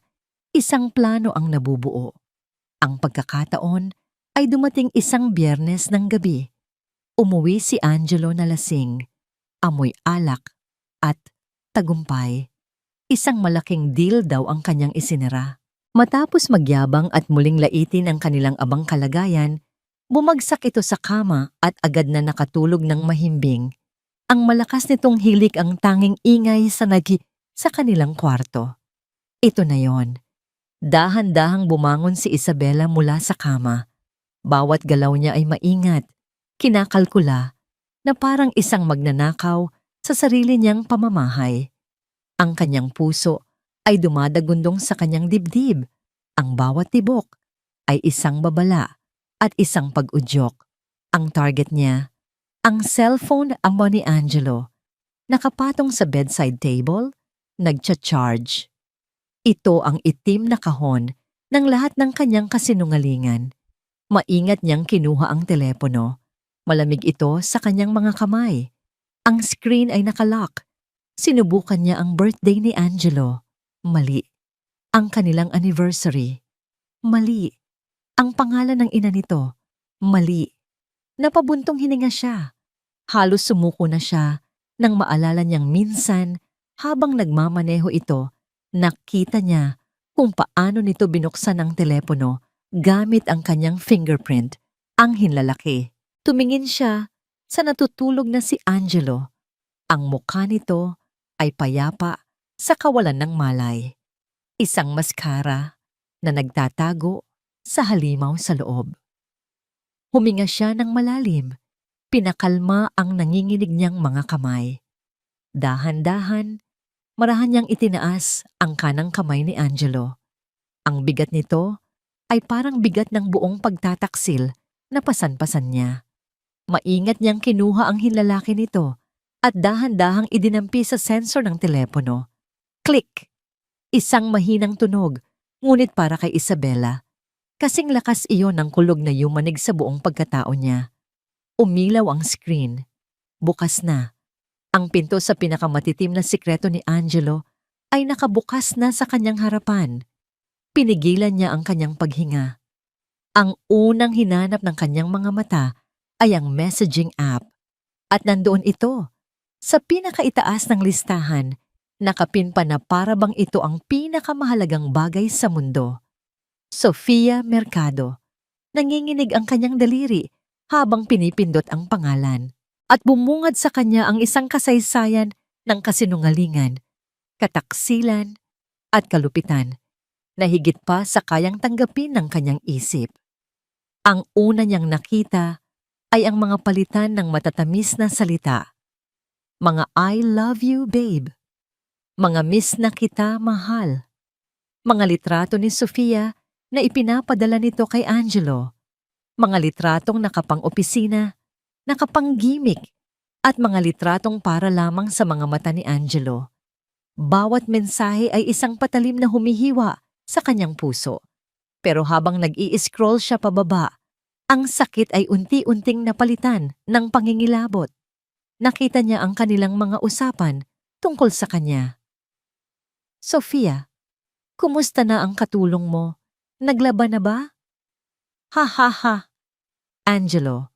isang plano ang nabubuo. Ang pagkakataon ay dumating isang Biyernes ng gabi. Umuwi si Angelo na lasing, amoy alak, at tagumpay. Isang malaking deal daw ang kanyang isinira. Matapos magyabang at muling laitin ang kanilang abang kalagayan, bumagsak ito sa kama at agad na nakatulog ng mahimbing. Ang malakas nitong hilik ang tanging ingay sa kanilang kwarto. Ito na yon. Dahan-dahang bumangon si Isabela mula sa kama. Bawat galaw niya ay maingat, kinakalkula, na parang isang magnanakaw sa sarili niyang pamamahay. Ang kanyang puso ay dumadagundong sa kanyang dibdib. Ang bawat tibok ay isang babala at isang pag-udyok. Ang target niya, ang cellphone amo ni Angelo, nakapatong sa bedside table, nagcha-charge. Ito ang itim na kahon ng lahat ng kanyang kasinungalingan. Maingat niyang kinuha ang telepono. Malamig ito sa kanyang mga kamay. Ang screen ay nakalock. Sinubukan niya ang birthday ni Angelo. Mali. Ang kanilang anniversary. Mali. Ang pangalan ng ina nito. Mali. Napabuntong hininga siya. Halos sumuko na siya nang maalala niyang minsan habang nagmamaneho ito, nakita niya kung paano nito binuksan ang telepono gamit ang kanyang fingerprint, ang hinlalaki. Tumingin siya sa natutulog na si Angelo. Ang mukha nito ay payapa sa kawalan ng malay. Isang maskara na nagtatago sa halimaw sa loob. Huminga siya ng malalim. Pinakalma ang nanginginig niyang mga kamay. Dahan-dahan, marahan niyang itinaas ang kanang kamay ni Angelo. Ang bigat nito ay parang bigat ng buong pagtataksil na pasan-pasan niya. Maingat niyang kinuha ang hinlalaki nito at dahan-dahang idinampi sa sensor ng telepono. Click! Isang mahinang tunog, ngunit para kay Isabela. Kasing lakas iyon ng kulog na yumanig sa buong pagkatao niya. Umilaw ang screen. Bukas na. Ang pinto sa pinakamatitim na sikreto ni Angelo ay nakabukas na sa kanyang harapan. Pinigilan niya ang kanyang paghinga. Ang unang hinanap ng kanyang mga mata ay ang messaging app. At nandoon ito, sa pinakaitaas ng listahan, nakapin pa na para bang ito ang pinakamahalagang bagay sa mundo. Sofia Mercado. Nanginginig ang kanyang daliri habang pinipindot ang pangalan. At bumungad sa kanya ang isang kasaysayan ng kasinungalingan, kataksilan, at kalupitan na higit pa sa kayang tanggapin ng kanyang isip. Ang una niyang nakita ay ang mga palitan ng matatamis na salita. Mga I love you, babe. Mga miss na kita, mahal. Mga litrato ni Sofia na ipinapadala nito kay Angelo. Mga litratong nakapang-opisina, nakapang-gimik, at mga litratong para lamang sa mga mata ni Angelo. Bawat mensahe ay isang patalim na humihiwa sa kanyang puso. Pero habang nag-i-scroll siya pababa, ang sakit ay unti-unting napalitan ng pangingilabot. Nakita niya ang kanilang mga usapan tungkol sa kanya. Sofia, kumusta na ang katulong mo? Naglaban na ba? Ha ha ha. Angelo,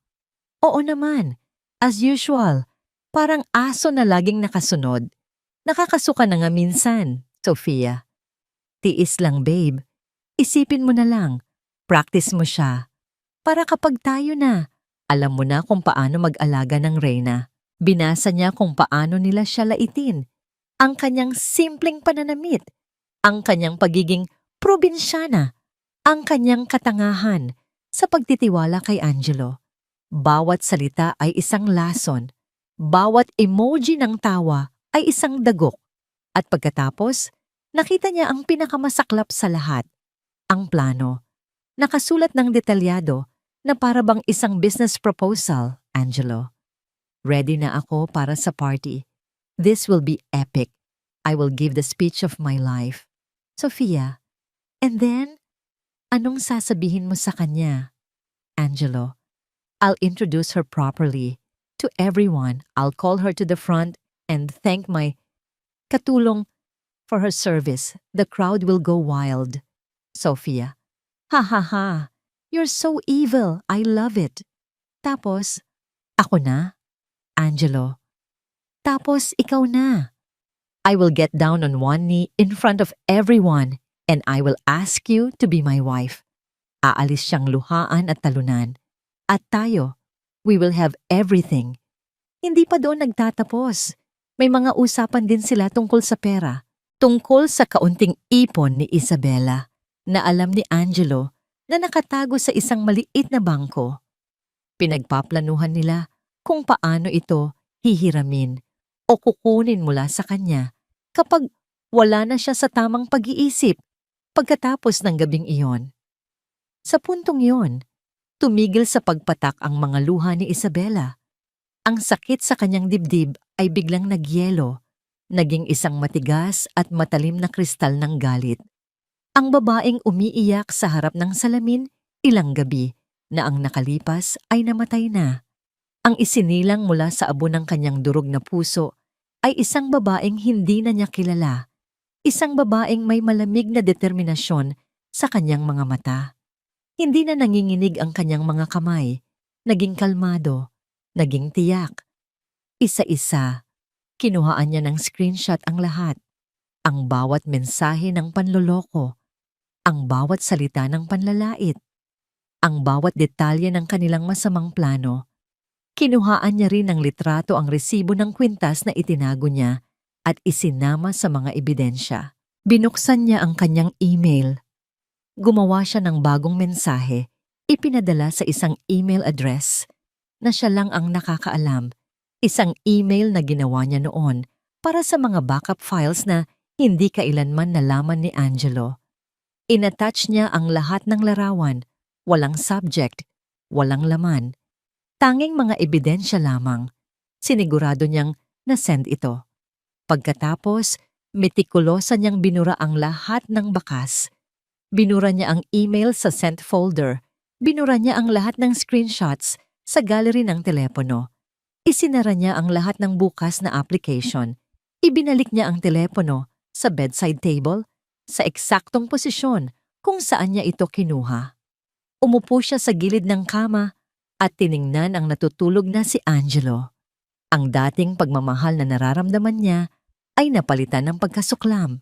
oo naman. As usual, parang aso na laging nakasunod. Nakakasuka na nga minsan, Sofia. Tiis lang, babe. Isipin mo na lang. Practice mo siya. Para kapag tayo na, Alam mo na kung paano mag-alaga ng reyna. Binasa niya kung paano nila siya laitin, ang kanyang simpleng pananamit, ang kanyang pagiging probinsyana, ang kanyang katangahan sa pagtitiwala kay Angelo. Bawat salita ay isang lason, bawat emoji ng tawa ay isang dagok. At pagkatapos, nakita niya ang pinakamasaklap sa lahat, ang plano. Nakasulat ng detalyado na para bang isang business proposal, Angelo. Ready na ako para sa party. This will be epic. I will give the speech of my life. Sofia, and then, anong sasabihin mo sa kanya? Angelo, I'll introduce her properly. To everyone, I'll call her to the front and thank my katulong for her service. The crowd will go wild. Sofia, ha ha ha, you're so evil. I love it. Tapos, ako na? Angelo, tapos ikaw na. I will get down on one knee in front of everyone and I will ask you to be my wife. Aalis siyang luhaan at talunan. At tayo, we will have everything. Hindi pa doon nagtatapos. May mga usapan din sila tungkol sa pera, tungkol sa kaunting ipon ni Isabela na alam ni Angelo na nakatago sa isang maliit na bangko. Pinagpaplanuhan nila kung paano ito hihiramin o kukunin mula sa kanya kapag wala na siya sa tamang pag-iisip pagkatapos ng gabing iyon. Sa puntong iyon, tumigil sa pagpatak ang mga luha ni Isabela. Ang sakit sa kanyang dibdib ay biglang nagyelo, naging isang matigas at matalim na kristal ng galit. Ang babaeng umiiyak sa harap ng salamin ilang gabi na ang nakalipas ay namatay na. Ang isinilang mula sa abo ng kanyang durog na puso ay isang babaeng hindi na niya kilala, isang babaeng may malamig na determinasyon sa kanyang mga mata. Hindi na nanginginig ang kanyang mga kamay, naging kalmado, naging tiyak. Isa-isa, kinuhaan niya ng screenshot ang lahat, ang bawat mensahe ng panloloko, ang bawat salita ng panlalait, ang bawat detalye ng kanilang masamang plano. Kinuhaan niya rin ng litrato ang resibo ng kwintas na itinago niya at isinama sa mga ebidensya. Binuksan niya ang kanyang email. Gumawa siya ng bagong mensahe, ipinadala sa isang email address na siya lang ang nakakaalam, isang email na ginawa niya noon para sa mga backup files na hindi kailanman nalaman ni Angelo. Inattach niya ang lahat ng larawan, walang subject, walang laman. Tanging mga ebidensya lamang. Sinigurado niyang na-send ito. Pagkatapos, metikulosa niyang binura ang lahat ng bakas. Binura niya ang email sa sent folder. Binura niya ang lahat ng screenshots sa gallery ng telepono. Isinara niya ang lahat ng bukas na application. Ibinalik niya ang telepono sa bedside table, sa eksaktong posisyon kung saan niya ito kinuha. Umupo siya sa gilid ng kama at tiningnan ang natutulog na si Angelo. Ang dating pagmamahal na nararamdaman niya ay napalitan ng pagkasuklam.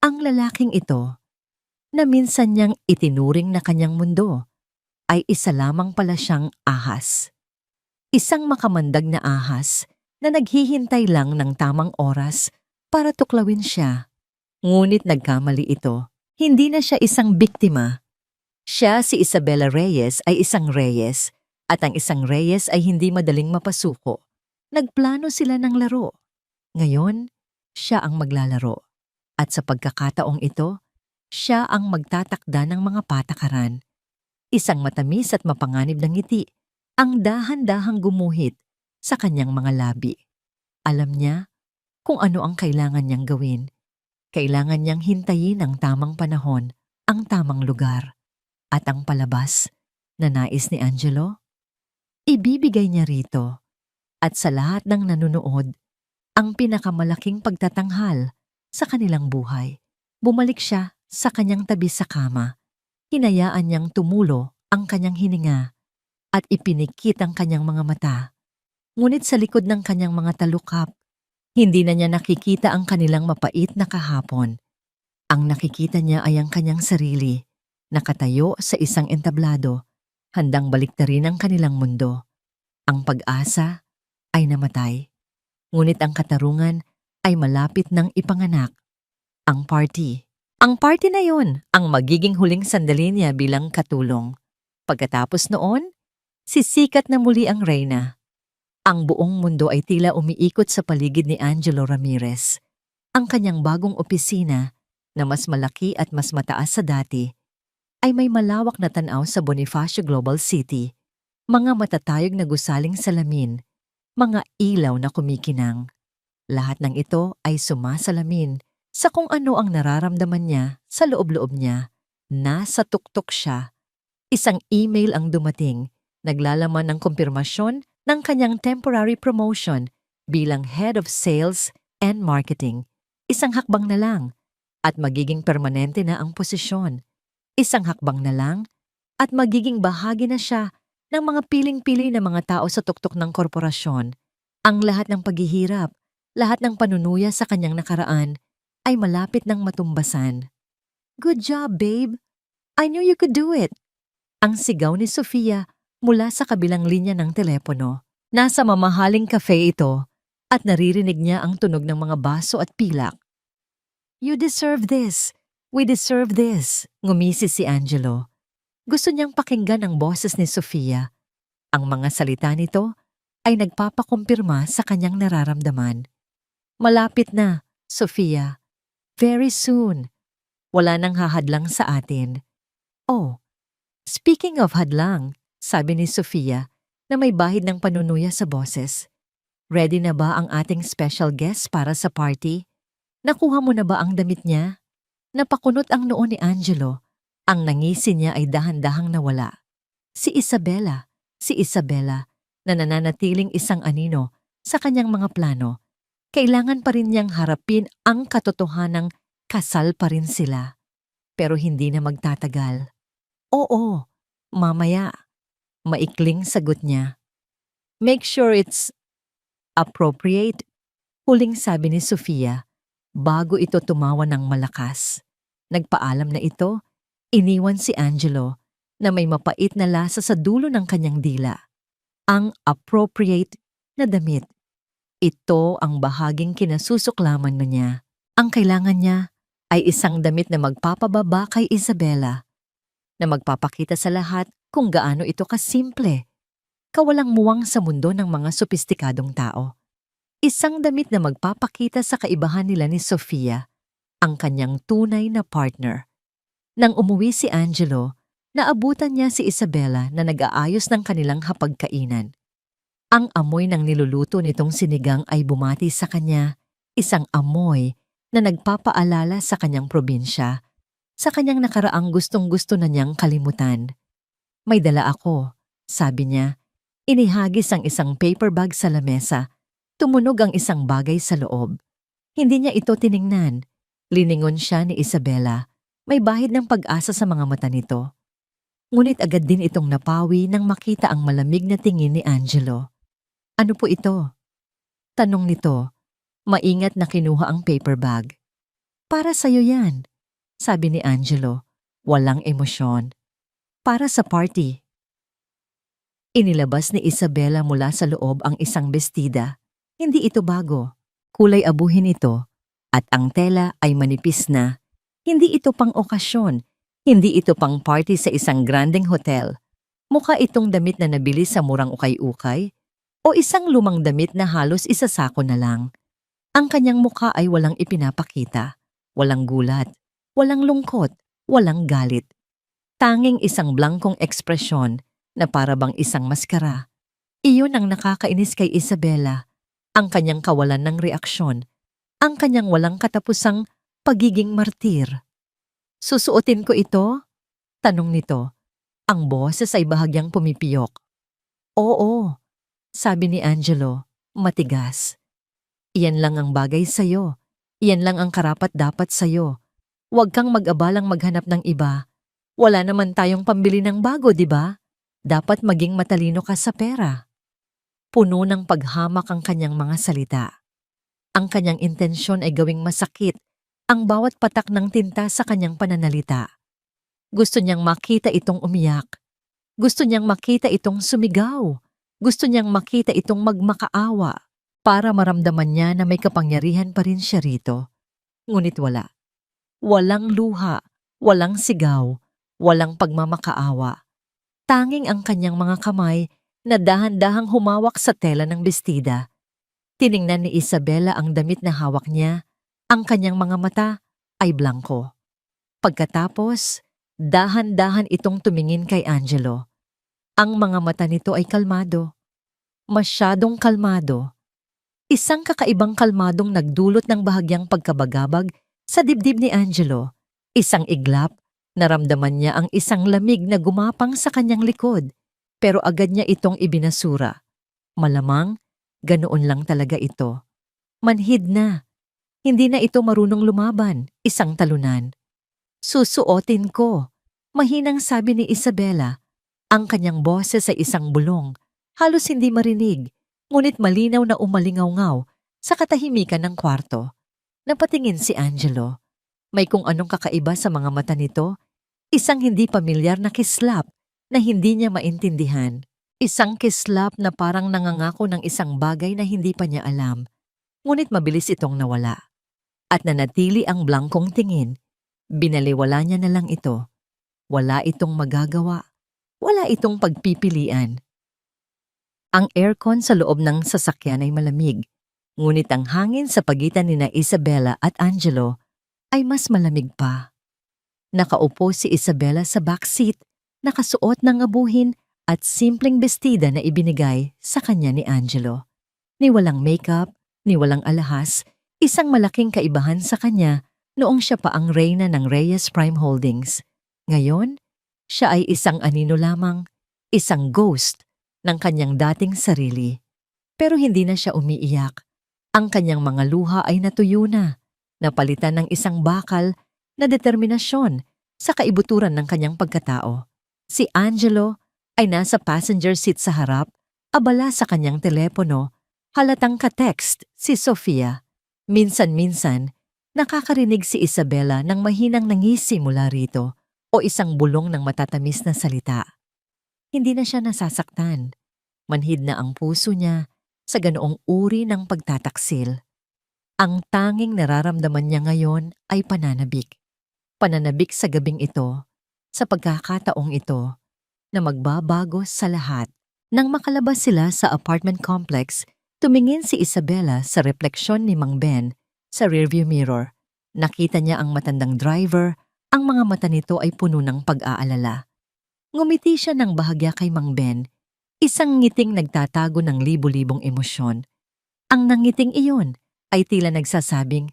Ang lalaking ito, na minsan niyang itinuring na kanyang mundo, ay isa lamang pala siyang ahas. Isang makamandag na ahas na naghihintay lang ng tamang oras para tuklawin siya. Ngunit nagkamali ito. Hindi na siya isang biktima. Siya, si Isabela Reyes, ay isang Reyes. At ang isang Reyes ay hindi madaling mapasuko. Nagplano sila ng laro. Ngayon, siya ang maglalaro. At sa pagkakataong ito, siya ang magtatakda ng mga patakaran. Isang matamis at mapanganib na ngiti ang dahan-dahang gumuhit sa kanyang mga labi. Alam niya kung ano ang kailangan niyang gawin. Kailangan niyang hintayin ang tamang panahon, ang tamang lugar, at ang palabas na nais ni Angelo. Ibibigay niya rito at sa lahat ng nanunood ang pinakamalaking pagtatanghal sa kanilang buhay. Bumalik siya sa kanyang tabi sa kama. Hinayaan niyang tumulo ang kanyang hininga at ipinikit ang kanyang mga mata. Ngunit sa likod ng kanyang mga talukap, hindi na niya nakikita ang kanilang mapait na kahapon. Ang nakikita niya ay ang kanyang sarili, nakatayo sa isang entablado, handang baliktarin ang kanilang mundo. Ang pag-asa ay namatay. Ngunit ang katarungan ay malapit ng ipanganak. Ang party. Ang party na yon ang magiging huling sandali niya bilang katulong. Pagkatapos noon, sisikat na muli ang reyna. Ang buong mundo ay tila umiikot sa paligid ni Angelo Ramirez. Ang kanyang bagong opisina, na mas malaki at mas mataas sa dati, ay may malawak na tanaw sa Bonifacio Global City. Mga matatayog na gusaling salamin, mga ilaw na kumikinang. Lahat ng ito ay sumasalamin sa kung ano ang nararamdaman niya sa loob-loob niya. Nasa tuktok siya. Isang email ang dumating, naglalaman ng kumpirmasyon ng kanyang temporary promotion bilang Head of Sales and Marketing. Isang hakbang na lang at magiging permanente na ang posisyon. Isang hakbang na lang at magiging bahagi na siya ng mga piling-pili na mga tao sa tuktok ng korporasyon. Ang lahat ng paghihirap, lahat ng panunuya sa kanyang nakaraan ay malapit ng matumbasan. Good job, babe! I knew you could do it! Ang sigaw ni Sofia mula sa kabilang linya ng telepono. Nasa mamahaling cafe ito at naririnig niya ang tunog ng mga baso at pilak. You deserve this! We deserve this! Ngumisi si Angelo. Gusto niyang pakinggan ang boses ni Sofia. Ang mga salita nito ay nagpapakumpirma sa kanyang nararamdaman. Malapit na, Sofia. Very soon. Wala nang hahadlang sa atin. Oh, speaking of hadlang, sabi ni Sofia na may bahid ng panunuya sa boses. Ready na ba ang ating special guest para sa party? Nakuha mo na ba ang damit niya? Napakunot ang noo ni Angelo. Ang nangisi niya ay dahan-dahang nawala. Si Isabela na nananatiling isang anino sa kanyang mga plano. Kailangan pa rin niyang harapin ang katotohanang kasal pa rin sila. Pero hindi na magtatagal. Oo, mamaya. Maikling sagot niya. Make sure it's appropriate, huling sabi ni Sofia bago ito tumawa ng malakas. Nagpaalam na ito, iniwan si Angelo na may mapait na lasa sa dulo ng kanyang dila. Ang appropriate na damit. Ito ang bahaging kinasusuklaman na niya. Ang kailangan niya ay isang damit na magpapababa kay Isabela, na magpapakita sa lahat kung gaano ito kasimple, kawalang muwang sa mundo ng mga sopistikadong tao. Isang damit na magpapakita sa kaibahan nila ni Sofia, ang kanyang tunay na partner. Nang umuwi si Angelo, naabutan niya si Isabela na nag-aayos ng kanilang hapagkainan. Ang amoy ng niluluto nitong sinigang ay bumati sa kanya, isang amoy na nagpapaalala sa kanyang probinsya, sa kanyang nakaraang gustong-gusto na niyang kalimutan. May dala ako, sabi niya. Inihagis ang isang paper bag sa lamesa. Tumunog ang isang bagay sa loob. Hindi niya ito tiningnan. Liningon siya ni Isabela. May bahid ng pag-asa sa mga mata nito. Ngunit agad din itong napawi nang makita ang malamig na tingin ni Angelo. Ano po ito? Tanong nito. Maingat na kinuha ang paper bag. Para sa'yo yan, sabi ni Angelo. Walang emosyon. Para sa party. Inilabas ni Isabela mula sa loob ang isang bestida. Hindi ito bago. Kulay abuhin ito. At ang tela ay manipis na. Hindi ito pang okasyon. Hindi ito pang party sa isang grandeng hotel. Mukha itong damit na nabili sa murang ukay-ukay o isang lumang damit na halos isasako na lang. Ang kanyang mukha ay walang ipinapakita. Walang gulat. Walang lungkot. Walang galit. Tanging isang blankong ekspresyon na para bang isang maskara. Iyon ang nakakainis kay Isabela. Ang kanyang kawalan ng reaksyon. Ang kanyang walang katapusang pagiging martir. Susuotin ko ito? Tanong nito. Ang boses ay bahagyang pumipiyok. Oo, sabi ni Angelo, matigas. Iyan lang ang bagay sa'yo. Iyan lang ang karapat-dapat sa'yo. Huwag kang mag-abalang maghanap ng iba. Wala naman tayong pambili ng bago, di ba? Dapat maging matalino ka sa pera. Puno ng paghamak ang kanyang mga salita. Ang kanyang intensyon ay gawing masakit ang bawat patak ng tinta sa kanyang pananalita. Gusto niyang makita itong umiyak. Gusto niyang makita itong sumigaw. Gusto niyang makita itong magmakaawa para maramdaman niya na may kapangyarihan pa rin siya rito. Ngunit wala. Walang luha, walang sigaw, walang pagmamakaawa. Tanging ang kanyang mga kamay na dahan-dahang humawak sa tela ng bestida. Tiningnan ni Isabela ang damit na hawak niya. Ang kanyang mga mata ay blanko. Pagkatapos, dahan-dahan itong tumingin kay Angelo. Ang mga mata nito ay kalmado. Masyadong kalmado. Isang kakaibang kalmadong nagdulot ng bahagyang pagkabagabag sa dibdib ni Angelo. Isang iglap, naramdaman niya ang isang lamig na gumapang sa kanyang likod, pero agad niya itong ibinasura. Malamang, ganoon lang talaga ito. Manhid na. Hindi na ito marunong lumaban, isang talunan. Susuotin ko, mahinang sabi ni Isabela. Ang kanyang boses sa isang bulong, halos hindi marinig, ngunit malinaw na umalingaw-ngaw sa katahimikan ng kwarto. Napatingin si Angelo. May kung anong kakaiba sa mga mata nito, isang hindi pamilyar na kislap na hindi niya maintindihan. Isang kislap na parang nangangako ng isang bagay na hindi pa niya alam, ngunit mabilis itong nawala. At nanatili ang blangkong tingin. Binaliwala niya na lang ito. Wala itong magagawa. Wala itong pagpipilian. Ang aircon sa loob ng sasakyan ay malamig, ngunit ang hangin sa pagitan ni Isabela at Angelo ay mas malamig pa. Nakaupo si Isabela sa backseat, nakasuot ng abuhin at simpleng bestida na ibinigay sa kanya ni Angelo. Ni walang makeup, ni walang alahas, isang malaking kaibahan sa kanya noong siya pa ang reyna ng Reyes Prime Holdings. Ngayon, siya ay isang anino lamang, isang ghost ng kanyang dating sarili. Pero hindi na siya umiiyak. Ang kanyang mga luha ay natuyo na, napalitan ng isang bakal na determinasyon sa kaibuturan ng kanyang pagkatao. Si Angelo ay nasa passenger seat sa harap, abala sa kanyang telepono, halatang ka-text si Sofia. Minsan-minsan, nakakarinig si Isabela ng mahinang nangisi mula rito o isang bulong ng matatamis na salita. Hindi na siya nasasaktan. Manhid na ang puso niya sa ganoong uri ng pagtataksil. Ang tanging nararamdaman niya ngayon ay pananabik. Pananabik sa gabing ito, sa pagkakataong ito, na magbabago sa lahat. Nang makalabas sila sa apartment complex, tumingin si Isabela sa refleksyon ni Mang Ben sa rearview mirror. Nakita niya ang matandang driver, ang mga mata nito ay puno ng pag-aalala. Ngumiti siya ng bahagya kay Mang Ben, isang ngiting nagtatago ng libu-libong emosyon. Ang nangiting iyon ay tila nagsasabing,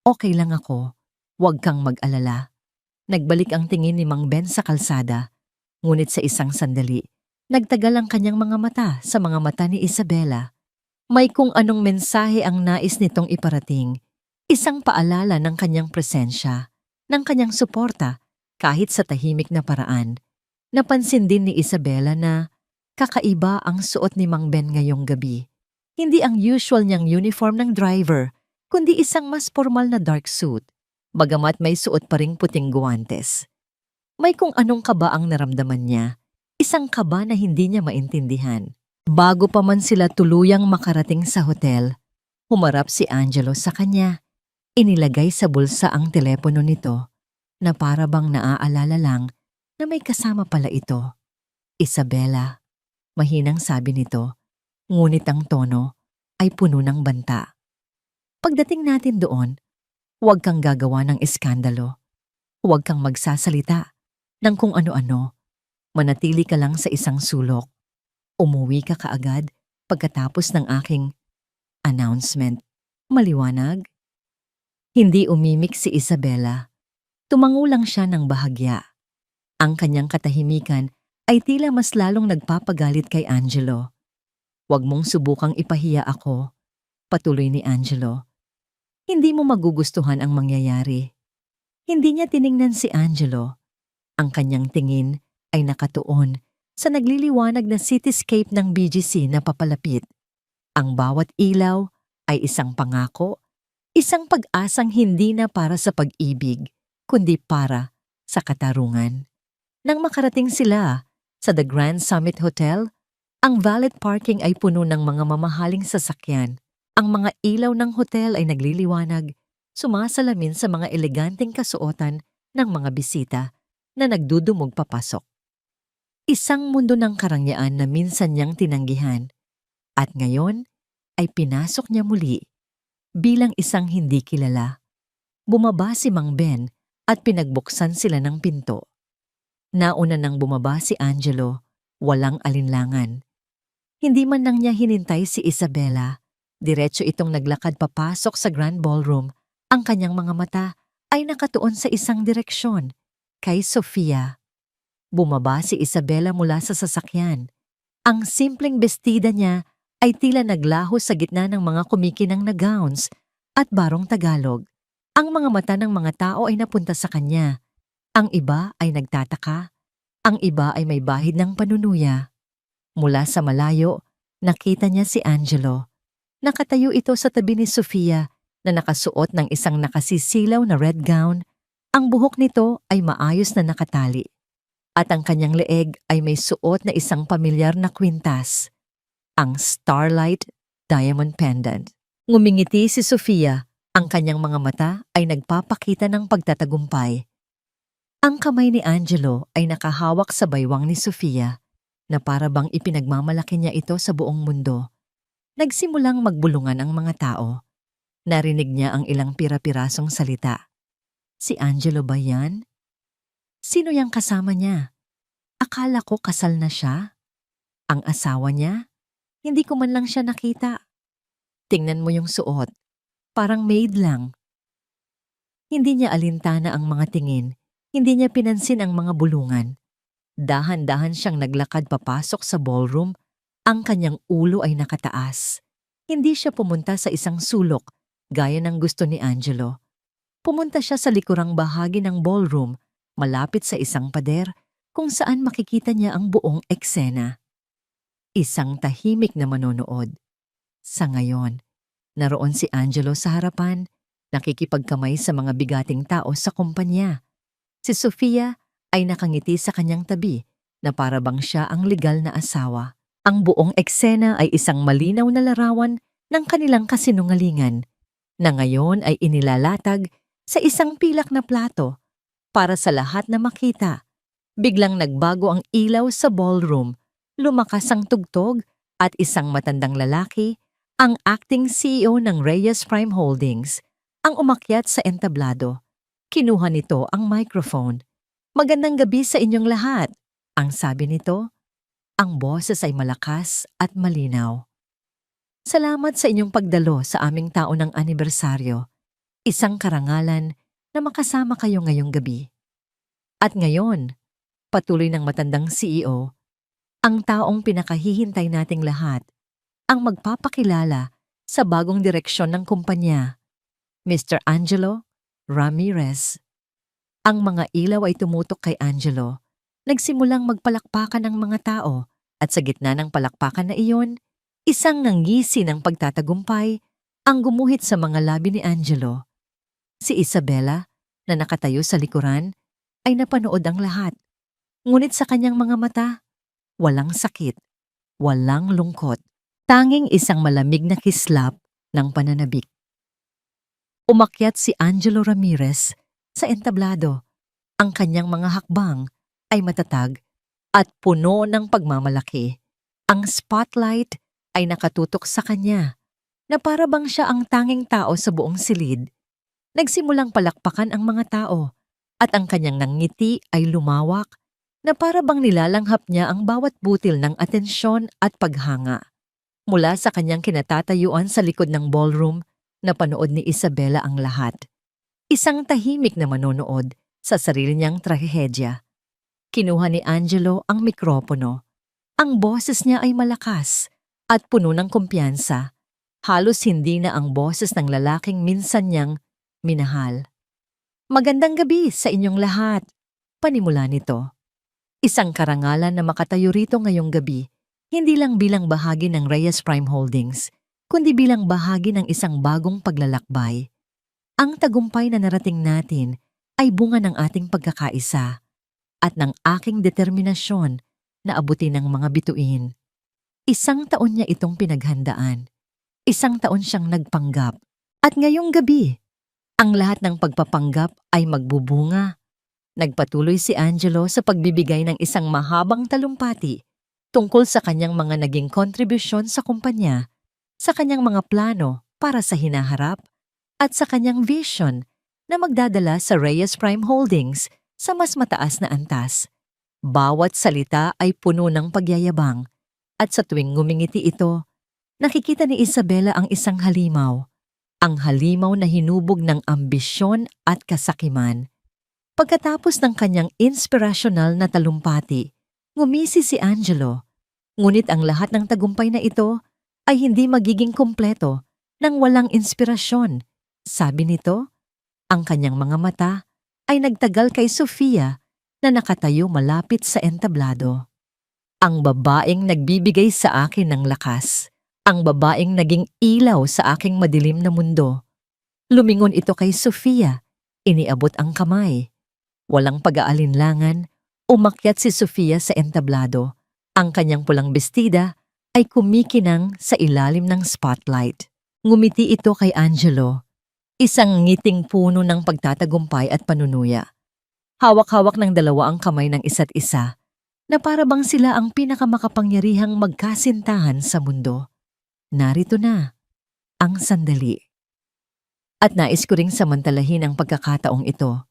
"Okay lang ako, huwag kang mag-alala." Nagbalik ang tingin ni Mang Ben sa kalsada, ngunit sa isang sandali, nagtagal ang kanyang mga mata sa mga mata ni Isabela. May kung anong mensahe ang nais nitong iparating, isang paalala ng kanyang presensya, ng kanyang suporta, kahit sa tahimik na paraan. Napansin din ni Isabela na kakaiba ang suot ni Mang Ben ngayong gabi. Hindi ang usual niyang uniform ng driver, kundi isang mas formal na dark suit, bagamat may suot pa ring puting guwantes. May kung anong kaba ang naramdaman niya, isang kaba na hindi niya maintindihan. Bago pa man sila tuluyang makarating sa hotel, humarap si Angelo sa kanya. Inilagay sa bulsa ang telepono nito, na para bang naaalala lang na may kasama pala ito. "Isabela," mahinang sabi nito, ngunit ang tono ay puno ng banta. "Pagdating natin doon, huwag kang gagawa ng eskandalo. Huwag kang magsasalita ng kung ano-ano. Manatili ka lang sa isang sulok. Umuwi ka kaagad pagkatapos ng aking announcement. Maliwanag?" Hindi umimik si Isabela. Tumango lang siya ng bahagya. Ang kanyang katahimikan ay tila mas lalong nagpapagalit kay Angelo. "Huwag mong subukang ipahiya ako," patuloy ni Angelo. "Hindi mo magugustuhan ang mangyayari." Hindi niya tiningnan si Angelo. Ang kanyang tingin ay nakatuon sa nagliliwanag na cityscape ng BGC na papalapit. Ang bawat ilaw ay isang pangako, isang pag-asang hindi na para sa pag-ibig, kundi para sa katarungan. Nang makarating sila sa The Grand Summit Hotel, Ang valet parking ay puno ng mga mamahaling sasakyan. Ang mga ilaw ng hotel ay nagliliwanag, sumasalamin sa mga eleganteng kasuotan ng mga bisita na nagdudumog papasok. Isang mundo ng karangyaan na minsan niyang tinanggihan at ngayon ay pinasok niya muli bilang isang hindi kilala. Bumaba si Mang Ben at pinagbuksan sila ng pinto. Nauna nang bumaba si Angelo, walang alinlangan. Hindi man lang niya hinintay si Isabela. Diretso itong naglakad papasok sa Grand Ballroom. Ang kanyang mga mata ay nakatuon sa isang direksyon, kay Sofia. Bumaba si Isabela mula sa sasakyan. Ang simpleng bestida niya ay tila naglaho sa gitna ng mga kumikinang na gowns at barong Tagalog. Ang mga mata ng mga tao ay napunta sa kanya. Ang iba ay nagtataka. Ang iba ay may bahid ng panunuya. Mula sa malayo, nakita niya si Angelo. Nakatayo ito sa tabi ni Sofia na nakasuot ng isang nakasisilaw na red gown. Ang buhok nito ay maayos na nakatali. At ang kanyang leeg ay may suot na isang pamilyar na kwintas. Ang Starlight Diamond Pendant. Ngumingiti si Sofia. Ang kanyang mga mata ay nagpapakita ng pagtatagumpay. Ang kamay ni Angelo ay nakahawak sa baywang ni Sofia na para bang ipinagmamalaki niya ito sa buong mundo. Nagsimulang magbulungan ang mga tao. Narinig niya ang ilang pira-pirasong salita. Si Angelo ba yan? Sino yang kasama niya? Akala ko kasal na siya. Ang asawa niya? Hindi ko man lang siya nakita. Tingnan mo yung suot. Parang maid lang. Hindi niya alintana ang mga tingin. Hindi niya pinansin ang mga bulungan. Dahan-dahan siyang naglakad papasok sa ballroom. Ang kanyang ulo ay nakataas. Hindi siya pumunta sa isang sulok, gaya ng gusto ni Angelo. Pumunta siya sa likurang bahagi ng ballroom, malapit sa isang pader, kung saan makikita niya ang buong eksena. Isang tahimik na manonood. Sa ngayon, naroon si Angelo sa harapan, nakikipagkamay sa mga bigating tao sa kumpanya. Si Sofia ay nakangiti sa kanyang tabi na para bang siya ang legal na asawa. Ang buong eksena ay isang malinaw na larawan ng kanilang kasinungalingan na ngayon ay inilalatag sa isang pilak na plato para sa lahat na makita. Biglang nagbago ang ilaw sa ballroom, lumakas ang tugtog at isang matandang lalaki, ang acting CEO ng Reyes Prime Holdings, ang umakyat sa entablado. Kinuha nito ang microphone. "Magandang gabi sa inyong lahat," ang sabi nito. Ang boses ay malakas at malinaw. "Salamat sa inyong pagdalo sa aming taon ng anibersaryo. Isang karangalan na makasama kayo ngayong gabi. At ngayon," patuloy ng matandang CEO, "ang taong pinakahihintay nating lahat, ang magpapakilala sa bagong direksyon ng kumpanya, Mr. Angelo Ramirez." Ang mga ilaw ay tumutok kay Angelo. Nagsimulang magpalakpakan ang mga tao at sa gitna ng palakpakan na iyon, isang nangisi ng pagtatagumpay ang gumuhit sa mga labi ni Angelo. Si Isabela, na nakatayo sa likuran, ay napanood ang lahat. Ngunit sa kanyang mga mata, walang sakit, walang lungkot, tanging isang malamig na kislap ng pananabik. Umakyat si Angelo Ramirez sa entablado. Ang kanyang mga hakbang ay matatag at puno ng pagmamalaki. Ang spotlight ay nakatutok sa kanya na para bang siya ang tanging tao sa buong silid. Nagsimulang palakpakan ang mga tao at ang kanyang ngiti ay lumawak na para bang nilalanghap niya ang bawat butil ng atensyon at paghanga. Mula sa kanyang kinatatayuan sa likod ng ballroom, napanood ni Isabela ang lahat. Isang tahimik na manonood sa sarili niyang trahedya. Kinuha ni Angelo ang mikropono. Ang boses niya ay malakas at puno ng kumpiyansa. Halos hindi na ang boses ng lalaking minsan niyang minahal. "Magandang gabi sa inyong lahat," panimula nito. Isang karangalan na makatayo rito ngayong gabi, hindi lang bilang bahagi ng Reyes Prime Holdings, kundi bilang bahagi ng isang bagong paglalakbay. Ang tagumpay na narating natin ay bunga ng ating pagkakaisa at ng aking determinasyon na abutin ng mga bituin. 1 taon niya itong pinaghandaan. 1 taon siyang nagpanggap. At ngayong gabi, ang lahat ng pagpapanggap ay magbubunga. Nagpatuloy si Angelo sa pagbibigay ng isang mahabang talumpati tungkol sa kanyang mga naging kontribusyon sa kumpanya, sa kanyang mga plano para sa hinaharap, at sa kanyang vision na magdadala sa Reyes Prime Holdings sa mas mataas na antas. Bawat salita ay puno ng pagyayabang, at sa tuwing ngumingiti ito, nakikita ni Isabela ang isang halimaw, ang halimaw na hinubog ng ambisyon at kasakiman. Pagkatapos ng kanyang inspirasyonal na talumpati, ngumisi si Angelo. Ngunit ang lahat ng tagumpay na ito ay hindi magiging kumpleto nang walang inspirasyon. Sabi nito, ang kanyang mga mata ay nagtagal kay Sofia na nakatayo malapit sa entablado. Ang babaeng nagbibigay sa akin ng lakas. Ang babaeng naging ilaw sa aking madilim na mundo. Lumingon ito kay Sofia. Iniabot ang kamay. Walang pag-aalinlangan, umakyat si Sofia sa entablado. Ang kanyang pulang bestida ay kumikinang sa ilalim ng spotlight. Ngumiti ito kay Angelo. Isang ngiting puno ng pagtatagumpay at panunuya. Hawak-hawak ng dalawa ang kamay ng isa't isa na para bang sila ang pinakamakapangyarihang magkasintahan sa mundo. Narito na ang sandali. At nais ko ring samantalahin ang pagkakataong ito,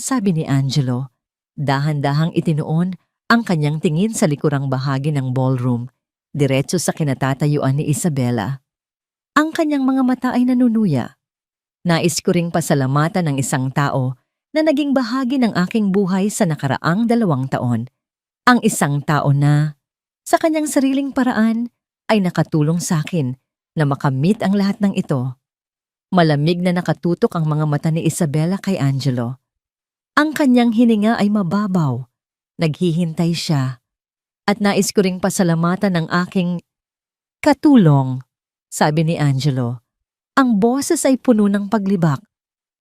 sabi ni Angelo. Dahan-dahang itinuon ang kanyang tingin sa likurang bahagi ng ballroom, diretso sa kinatatayuan ni Isabela. Ang kanyang mga mata ay nanunuya. Nais ko ring pasalamatan ng isang tao na naging bahagi ng aking buhay sa nakaraang 2 taon. Ang isang tao na, sa kanyang sariling paraan, ay nakatulong sa akin na makamit ang lahat ng ito. Malamig na nakatutok ang mga mata ni Isabela kay Angelo. Ang kanyang hininga ay mababaw. Naghihintay siya. At nais ko ring pasalamatan ng aking katulong, sabi ni Angelo. Ang boses ay puno ng paglibak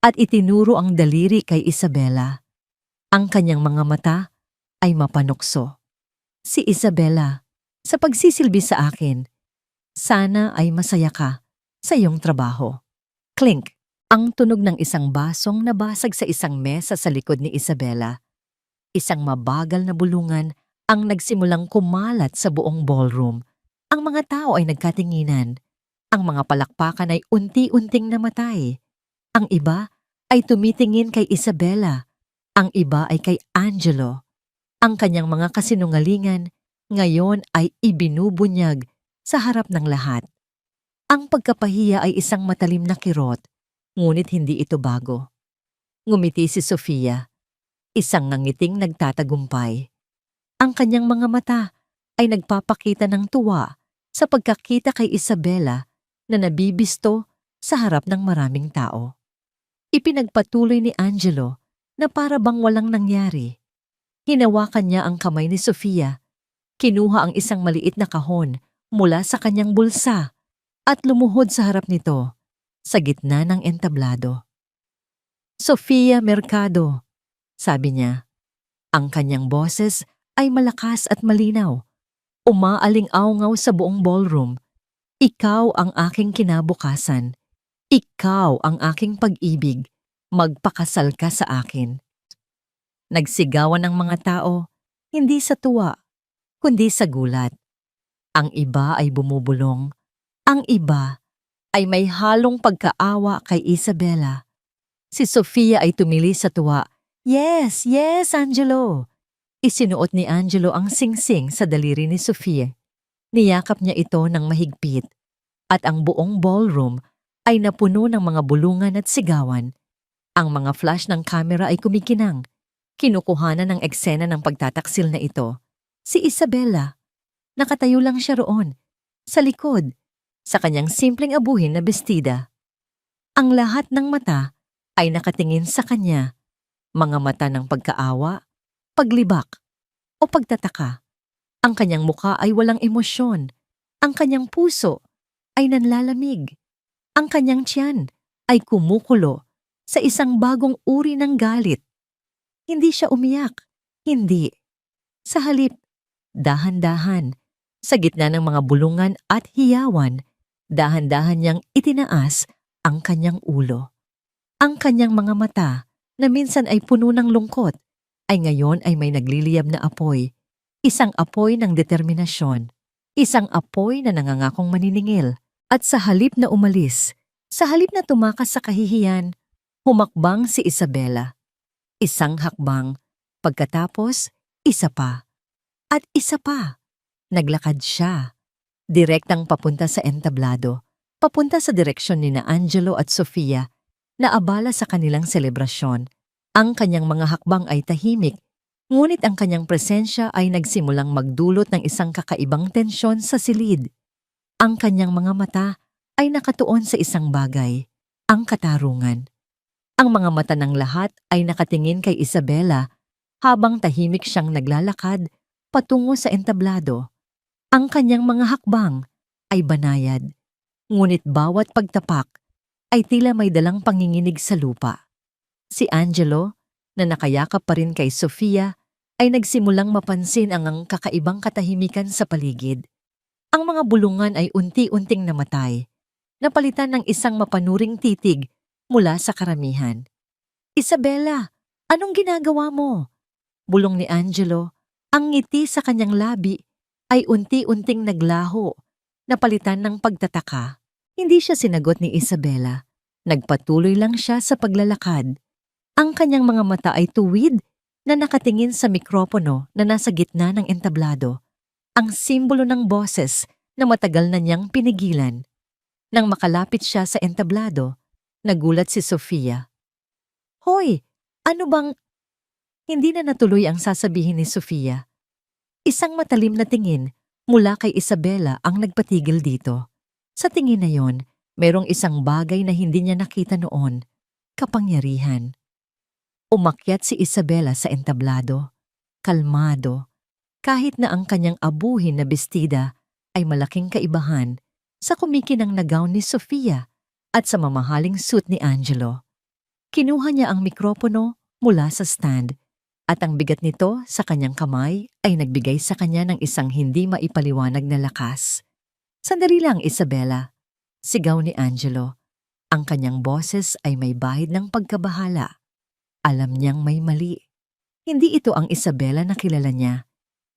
at itinuro ang daliri kay Isabela. Ang kanyang mga mata ay mapanukso. Si Isabela, sa pagsisilbi sa akin, sana ay masaya ka sa iyong trabaho. Clink! Ang tunog ng isang basong nabasag sa isang mesa sa likod ni Isabela. Isang mabagal na bulungan ang nagsimulang kumalat sa buong ballroom. Ang mga tao ay nagkatinginan. Ang mga palakpakan ay unti-unting namatay. Ang iba ay tumitingin kay Isabela. Ang iba ay kay Angelo. Ang kanyang mga kasinungalingan ngayon ay ibinubunyag sa harap ng lahat. Ang pagkapahiya ay isang matalim na kirot, ngunit hindi ito bago. Ngumiti si Sofia, isang ngangiting nagtatagumpay. Ang kanyang mga mata ay nagpapakita ng tuwa sa pagkakita kay Isabela na nabibisto sa harap ng maraming tao. Ipinagpatuloy ni Angelo na para bang walang nangyari. Hinawakan niya ang kamay ni Sofia. Kinuha ang isang maliit na kahon mula sa kanyang bulsa at lumuhod sa harap nito, sa gitna ng entablado. Sofia Mercado, sabi niya. Ang kanyang boses ay malakas at malinaw. Umaaling-awngaw sa buong ballroom. Ikaw ang aking kinabukasan. Ikaw ang aking pag-ibig. Magpakasal ka sa akin. Nagsigawan ang mga tao, hindi sa tuwa, kundi sa gulat. Ang iba ay bumubulong. Ang iba ay may halong pagkaawa kay Isabela. Si Sofia ay tumili sa tuwa. Yes, yes, Angelo. Isinuot ni Angelo ang singsing sa daliri ni Sofia. Niyakap niya ito ng mahigpit. At ang buong ballroom ay napuno ng mga bulungan at sigawan. Ang mga flash ng kamera ay kumikinang. Kinukuhanan ng eksena ng pagtataksil na ito. Si Isabela. Nakatayo lang siya roon, sa likod, sa kanyang simpleng abuhin na bestida. Ang lahat ng mata ay nakatingin sa kanya. Mga mata ng pagkaawa, paglibak, o pagtataka. Ang kanyang mukha ay walang emosyon. Ang kanyang puso ay nanlalamig. Ang kanyang tiyan ay kumukulo sa isang bagong uri ng galit. Hindi siya umiyak. Hindi. Sa halip, dahan-dahan, Sa gitna ng mga bulungan at hiyawan, dahan-dahan niyang itinaas ang kanyang ulo. Ang kanyang mga mata, na minsan ay puno ng lungkot, ay ngayon ay may nagliliyab na apoy. Isang apoy ng determinasyon. Isang apoy na nangangakong maniningil. At sa halip na umalis, sa halip na tumakas sa kahihiyan, humakbang si Isabela. Isang hakbang, pagkatapos isa pa. At isa pa. Naglakad siya. Direktang papunta sa entablado. Papunta sa direksyon ni na Angelo at Sofia na abala sa kanilang selebrasyon. Ang kanyang mga hakbang ay tahimik, ngunit ang kanyang presensya ay nagsimulang magdulot ng isang kakaibang tensyon sa silid. Ang kanyang mga mata ay nakatuon sa isang bagay, ang katarungan. Ang mga mata ng lahat ay nakatingin kay Isabela habang tahimik siyang naglalakad patungo sa entablado. Ang kanyang mga hakbang ay banayad, ngunit bawat pagtapak ay tila may dalang panginginig sa lupa. Si Angelo, na nakayakap pa rin kay Sofia, ay nagsimulang mapansin ang kakaibang katahimikan sa paligid. Ang mga bulungan ay unti-unting namatay, napalitan ng isang mapanuring titig mula sa karamihan. "Isabela, anong ginagawa mo?" Bulong ni Angelo. Ang ngiti sa kanyang labi ay unti-unting naglaho, napalitan ng pagtataka. Hindi siya sinagot ni Isabela. Nagpatuloy lang siya sa paglalakad. Ang kanyang mga mata ay tuwid na nakatingin sa mikropono na nasa gitna ng entablado, ang simbolo ng boses na matagal na niyang pinigilan. Nang makalapit siya sa entablado, nagulat si Sofia. "Hoy, ano bang—" Hindi na natuloy ang sasabihin ni Sofia. Isang matalim na tingin mula kay Isabela ang nagpatigil dito. Sa tingin na yon, merong isang bagay na hindi niya nakita noon, kapangyarihan. Umakyat si Isabela sa entablado, kalmado, kahit na ang kanyang abuhin na bestida ay malaking kaibahan sa kumikinang na gown ni Sofia at sa mamahaling suit ni Angelo. Kinuha niya ang mikropono mula sa stand at ang bigat nito sa kanyang kamay ay nagbigay sa kanya ng isang hindi maipaliwanag na lakas. "Sandali lang, Isabela," sigaw ni Angelo. Ang kanyang boses ay may bahid ng pagkabahala. Alam niyang may mali. Hindi ito ang Isabela na kilala niya.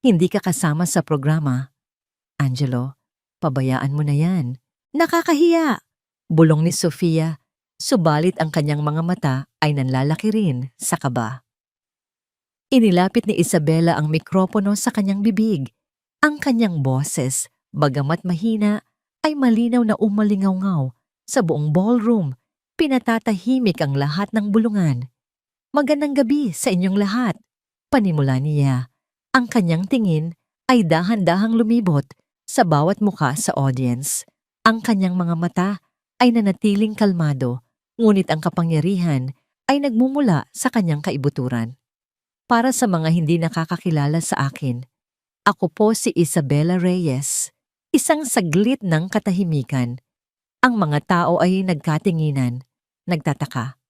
Hindi ka kasama sa programa. "Angelo, pabayaan mo na yan. Nakakahiya!" Bulong ni Sofia, subalit ang kanyang mga mata ay nanlalaki rin sa kaba. Inilapit ni Isabela ang mikropono sa kanyang bibig. Ang kanyang boses, bagamat mahina, ay malinaw na umalingaw-ngaw sa buong ballroom. Pinatatahimik ang lahat ng bulungan. "Magandang gabi sa inyong lahat," panimula niya. Ang kanyang tingin ay dahan-dahang lumibot sa bawat muka sa audience. Ang kanyang mga mata ay nanatiling kalmado, ngunit ang kapangyarihan ay nagmumula sa kanyang kaibuturan. "Para sa mga hindi nakakakilala sa akin, ako po si Isabela Reyes." Isang saglit ng katahimikan. Ang mga tao ay nagkatinginan, nagtataka.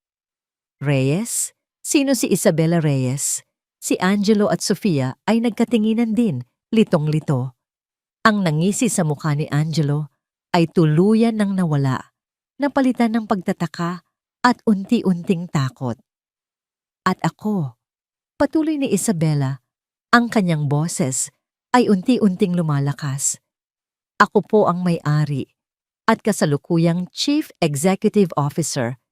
"Reyes? Sino si Isabela Reyes?" Si Angelo at Sofia ay nagkatinginan din, litong-lito. Ang nangisi sa mukha ni Angelo ay tuluyan ng nawala, napalitan ng pagtataka at unti-unting takot. "At ako," patuloy ni Isabela, ang kanyang boses ay unti-unting lumalakas. "Ako po ang may-ari at kasalukuyang Chief Executive Officer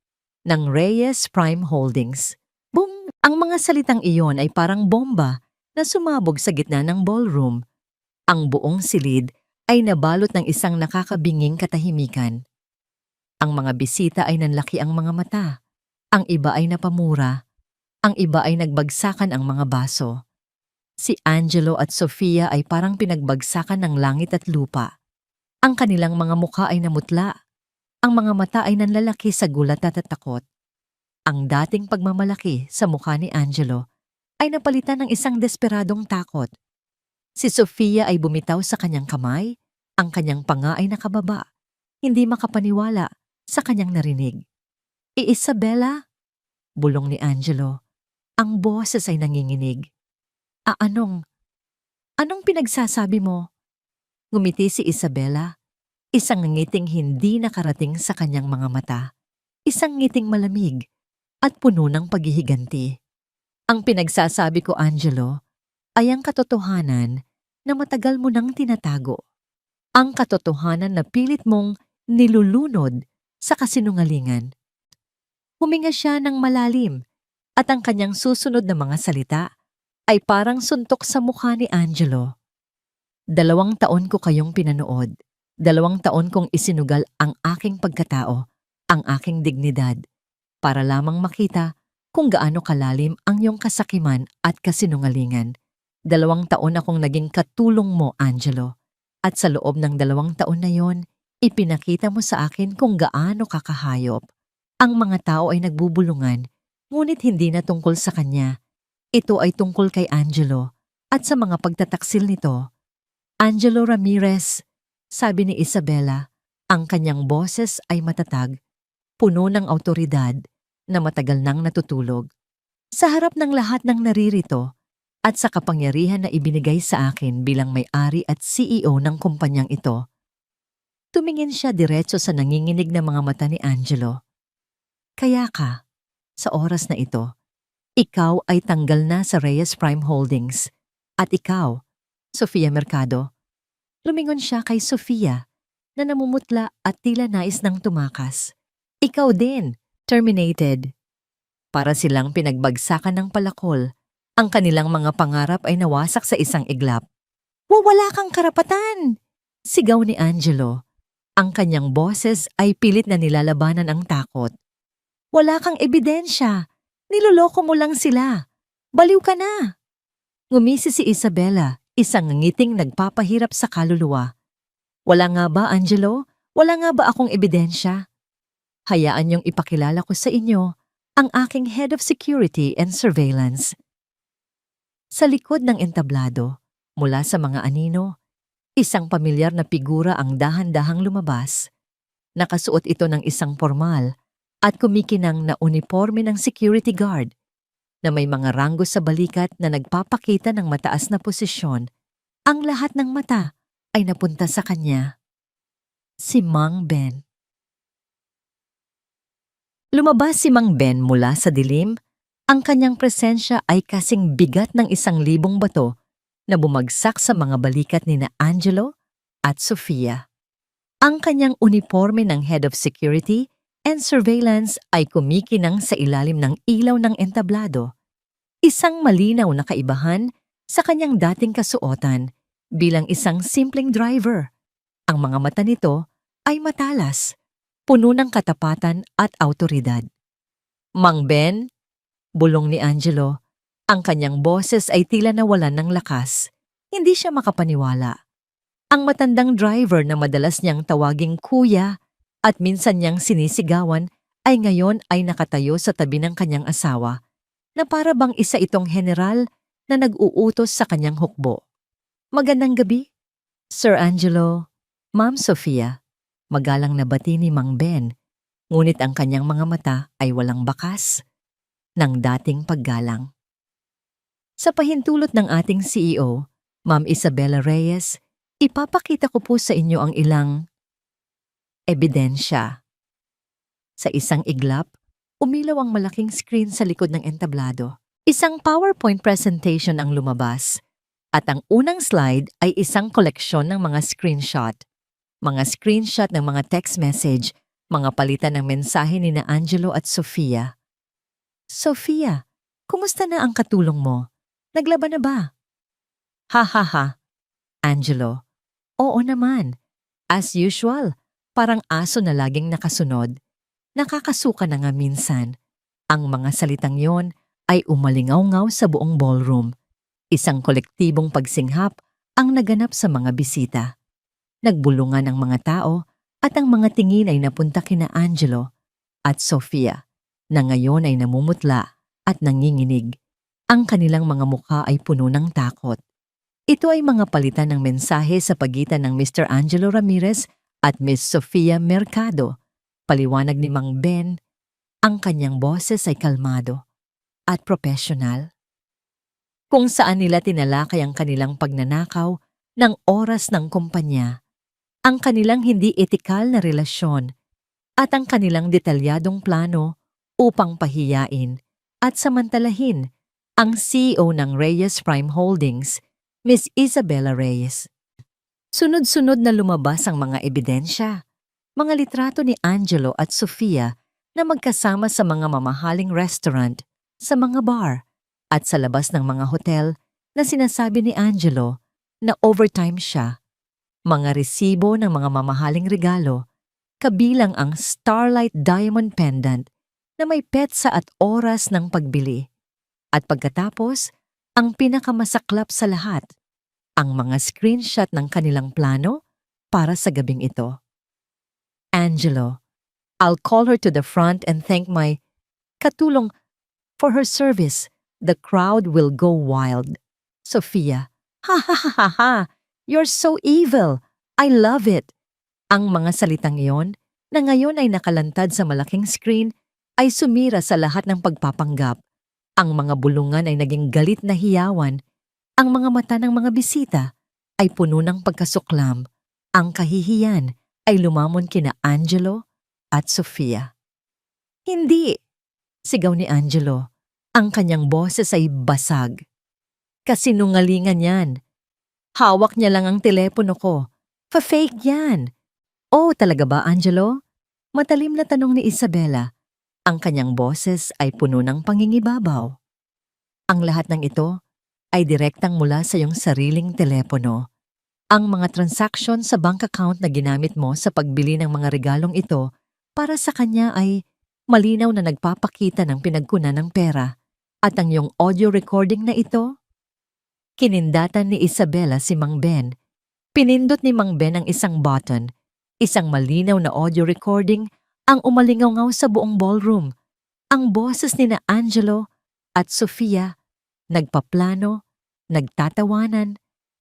ng Reyes Prime Holdings." Bung! Ang mga salitang iyon ay parang bomba na sumabog sa gitna ng ballroom. Ang buong silid ay nabalot ng isang nakakabinging katahimikan. Ang mga bisita ay nanlaki ang mga mata. Ang iba ay napamura. Ang iba ay nagbagsakan ang mga baso. Si Angelo at Sofia ay parang pinagbagsakan ng langit at lupa. Ang kanilang mga mukha ay namutla. Ang mga mata ay nanlalaki sa gulat at takot. Ang dating pagmamalaki sa mukha ni Angelo ay napalitan ng isang desperadong takot. Si Sofia ay bumitaw sa kanyang kamay, ang kanyang panga ay nakababa, hindi makapaniwala sa kanyang narinig. Isabela?" Bulong ni Angelo. Ang boses ay nanginginig. Anong pinagsasabi mo?" Ngumiti si Isabela, isang ngiting hindi nakarating sa kanyang mga mata, isang ngiting malamig at puno ng paghihiganti. Ang pinagsasabi ko, Angelo, ay ang katotohanan na matagal mo nang tinatago. Ang katotohanan na pilit mong nilulunod sa kasinungalingan. Huminga siya ng malalim at ang kanyang susunod na mga salita ay parang suntok sa mukha ni Angelo. 2 taon ko kayong pinanood. 2 taon kong isinugal ang aking pagkatao, ang aking dignidad, para lamang makita kung gaano kalalim ang iyong kasakiman at kasinungalingan. 2 taon akong naging katulong mo, Angelo. At sa loob ng 2 taon na yon, ipinakita mo sa akin kung gaano kakahayop. Ang mga tao ay nagbubulungan, ngunit hindi na tungkol sa kanya. Ito ay tungkol kay Angelo at sa mga pagtataksil nito. Angelo Ramirez, sabi ni Isabela, ang kanyang boses ay matatag, puno ng awtoridad na matagal nang natutulog. Sa harap ng lahat ng naririto at sa kapangyarihan na ibinigay sa akin bilang may-ari at CEO ng kumpanyang ito, tumingin siya diretso sa nanginginig na mga mata ni Angelo. Kaya ka, sa oras na ito, ikaw ay tanggal na sa Reyes Prime Holdings at ikaw, Sofia Mercado. Lumingon siya kay Sofia na namumutla at tila nais ng tumakas. Ikaw din, terminated. Para silang pinagbagsakan ng palakol, ang kanilang mga pangarap ay nawasak sa isang iglap. Wala kang karapatan! Sigaw ni Angelo. Ang kanyang boses ay pilit na nilalabanan ang takot. Wala kang ebidensya. Niloloko mo lang sila. Baliw ka na. Ngumisi si Isabela, isang ngiting nagpapahirap sa kaluluwa. Wala nga ba, Angelo? Wala nga ba akong ebidensya? Hayaan niyong ipakilala ko sa inyo ang aking Head of Security and Surveillance. Sa likod ng entablado, mula sa mga anino, isang pamilyar na figura ang dahan-dahang lumabas. Nakasuot ito ng isang formal at kumikinang na uniforme ng security guard na may mga ranggo sa balikat na nagpapakita ng mataas na posisyon. Ang lahat ng mata ay napunta sa kanya. Si Mang Ben. Lumabas si Mang Ben mula sa dilim. Ang kanyang presensya ay kasing bigat ng 1,000 bato na bumagsak sa mga balikat ni na Angelo at Sofia. Ang kanyang uniforme ng Head of Security and Surveillance ay kumikinang sa ilalim ng ilaw ng entablado. Isang malinaw na kaibahan sa kanyang dating kasuotan bilang isang simpleng driver. Ang mga mata nito ay matalas, puno ng katapatan at awtoridad. Mang Ben, bulong ni Angelo, ang kanyang boses ay tila nawalan ng lakas. Hindi siya makapaniwala. Ang matandang driver na madalas niyang tawaging kuya at minsan niyang sinisigawan ay ngayon ay nakatayo sa tabi ng kanyang asawa na para bang isa itong general na nag-uutos sa kanyang hukbo. Magandang gabi, Sir Angelo, Ma'am Sofia. Magalang na bati ni Mang Ben, ngunit ang kanyang mga mata ay walang bakas ng dating paggalang. Sa pahintulot ng ating CEO, Ma'am Isabela Reyes, ipapakita ko po sa inyo ang ilang ebidensya. Sa isang iglap, umilaw ang malaking screen sa likod ng entablado. Isang PowerPoint presentation ang lumabas at ang unang slide ay isang koleksyon ng mga screenshot. Mga screenshot ng mga text message, mga palitan ng mensahe ni na Angelo at Sofia. Sofia, kumusta na ang katulong mo? Naglaban na ba? Ha ha ha. Angelo, oo naman. As usual, parang aso na laging nakasunod. Nakakasuka na nga minsan. Ang mga salitang yon ay umalingaw-ngaw sa buong ballroom. Isang kolektibong pagsinghap ang naganap sa mga bisita. Nagbulungan ang mga tao at ang mga tingin ay napunta kina Angelo at Sofia na ngayon ay namumutla at nanginginig. Ang kanilang mga mukha ay puno ng takot. Ito ay mga palitan ng mensahe sa pagitan ng Mr. Angelo Ramirez at Miss Sofia Mercado. Paliwanag ni Mang Ben, ang kanyang boses ay kalmado at profesional. Kung saan nila tinalakay ang kanilang pagnanakaw ng oras ng kumpanya, ang kanilang hindi etikal na relasyon, at ang kanilang detalyadong plano upang pahiyain at samantalahin ang CEO ng Reyes Prime Holdings, Miss Isabella Reyes. Sunod-sunod na lumabas ang mga ebidensya, mga litrato ni Angelo at Sofia na magkasama sa mga mamahaling restaurant, sa mga bar, at sa labas ng mga hotel na sinasabi ni Angelo na overtime siya, mga resibo ng mga mamahaling regalo, kabilang ang Starlight Diamond Pendant na may petsa at oras ng pagbili. At pagkatapos, ang pinakamasaklap sa lahat, ang mga screenshot ng kanilang plano para sa gabing ito. Angelo, I'll call her to the front and thank my katulong for her service. The crowd will go wild. Sofia, ha ha ha ha ha, you're so evil. I love it. Ang mga salitang iyon, na ngayon ay nakalantad sa malaking screen, ay sumira sa lahat ng pagpapanggap. Ang mga bulungan ay naging galit na hiyawan. Ang mga mata ng mga bisita ay puno ng pagkasuklam. Ang kahihiyan ay lumamon kina Angelo at Sofia. Hindi! Sigaw ni Angelo. Ang kanyang boses ay basag. Kasinungalingan yan. Hawak niya lang ang telepono ko. Fa-fake yan. Oh, talaga ba, Angelo? Matalim na tanong ni Isabella. Ang kanyang boses ay puno ng pangingibabaw. Ang lahat ng ito ay direktang mula sa iyong sariling telepono. Ang mga transaksyon sa bank account na ginamit mo sa pagbili ng mga regalong ito para sa kanya ay malinaw na nagpapakita ng pinagkunan ng pera. At ang iyong audio recording na ito? Kinindatan ni Isabella si Mang Ben. Pinindot ni Mang Ben ang isang button, isang malinaw na audio recording ang umalingaw sa buong ballroom. Ang boses ni na Angelo at Sofia, nagpaplano, nagtatawanan,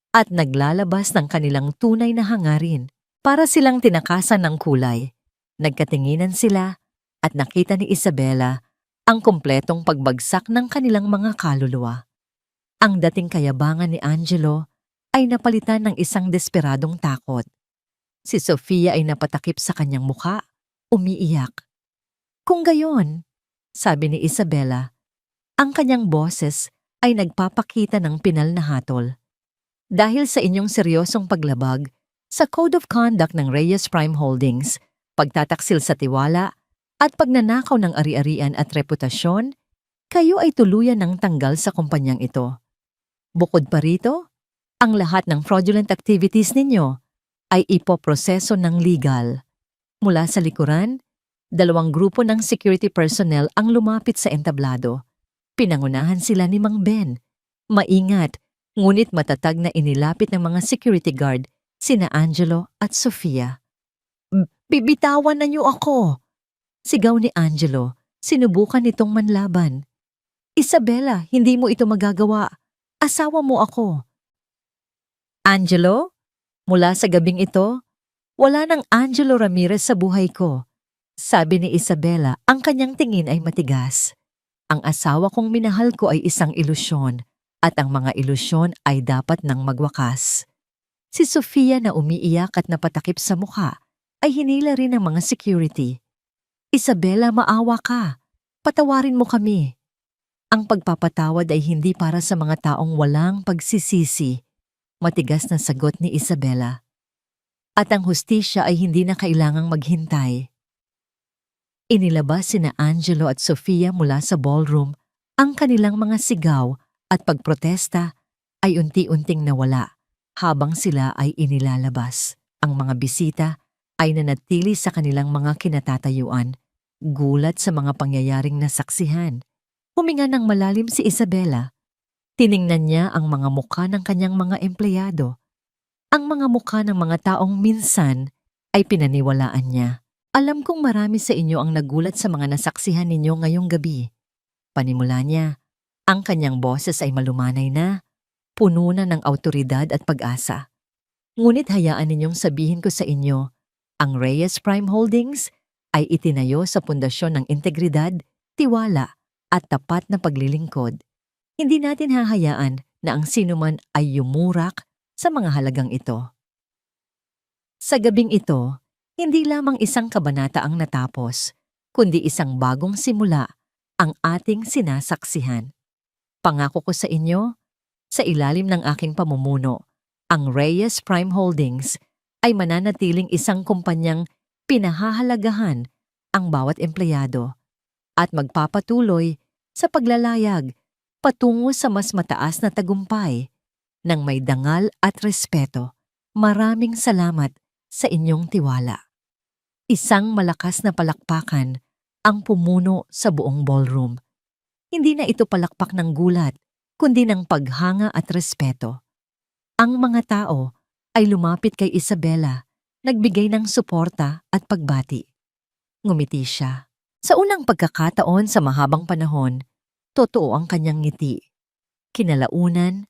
at naglalabas ng kanilang tunay na hangarin. Para silang tinakasan ng kulay. Nagkatinginan sila at nakita ni Isabella ang kumpletong pagbagsak ng kanilang mga kaluluwa. Ang dating kayabangan ni Angelo ay napalitan ng isang desperadong takot. Si Sofia ay napatakip sa kanyang mukha, umiiyak. Kung gayon, sabi ni Isabella, ang kanyang boses ay nagpapakita ng pinal na hatol. Dahil sa inyong seryosong paglabag sa Code of Conduct ng Reyes Prime Holdings, pagtataksil sa tiwala, at pagnanakaw ng ari-arian at reputasyon, kayo ay tuluyan ng tanggal sa kumpanyang ito. Bukod pa rito, ang lahat ng fraudulent activities ninyo ay ipoproseso ng legal. Mula sa likuran, 2 grupo ng security personnel ang lumapit sa entablado. Pinangunahan sila ni Mang Ben. Maingat, ngunit matatag na inilapit ng mga security guard sina Angelo at Sofia. Bibitawan na niyo ako! Sigaw ni Angelo, sinubukan nitong manlaban. Isabella, hindi mo ito magagawa. Asawa mo ako. Angelo? Mula sa gabing ito, wala nang Angelo Ramirez sa buhay ko. Sabi ni Isabella, ang kanyang tingin ay matigas. Ang asawa kong minahal ko ay isang ilusyon, at ang mga ilusyon ay dapat nang magwakas. Si Sofia na umiiyak at napatakip sa mukha ay hinila rin ng mga security. Isabella, maawa ka. Patawarin mo kami. Ang pagpapatawad ay hindi para sa mga taong walang pagsisisi. Matigas na sagot ni Isabella. At ang hustisya ay hindi na kailangang maghintay. Inilabas sina Angelo at Sofia mula sa ballroom. Ang kanilang mga sigaw at pagprotesta ay unti-unting nawala habang sila ay inilalabas. Ang mga bisita ay nanatili sa kanilang mga kinatatayuan, gulat sa mga pangyayaring nasaksihan. Huminga ng malalim si Isabella. Tiningnan niya ang mga mukha ng kanyang mga empleyado. Ang mga mukha ng mga taong minsan ay pinaniwalaan niya. Alam kong marami sa inyo ang nagulat sa mga nasaksihan ninyo ngayong gabi. Panimula niya, ang kanyang boses ay malumanay na, puno na ng awtoridad at pag-asa. Ngunit hayaan ninyong sabihin ko sa inyo, ang Reyes Prime Holdings ay itinayo sa pundasyon ng integridad, tiwala, at tapat na paglilingkod. Hindi natin hahayaan na ang sinuman ay yumurak sa mga halagang ito. Sa gabing ito, hindi lamang isang kabanata ang natapos, kundi isang bagong simula ang ating sinasaksihan. Pangako ko sa inyo, sa ilalim ng aking pamumuno, ang Reyes Prime Holdings ay mananatiling isang kumpanyang pinahahalagahan ang bawat empleyado at magpapatuloy sa paglalayag patungo sa mas mataas na tagumpay ng may dangal at respeto. Maraming salamat sa inyong tiwala. Isang malakas na palakpakan ang pumuno sa buong ballroom. Hindi na ito palakpak ng gulat, kundi ng paghanga at respeto. Ang mga tao ay lumapit kay Isabela, nagbigay ng suporta at pagbati. Ngumiti siya. Sa unang pagkakataon sa mahabang panahon, totoo ang kanyang ngiti. Kinalaunan,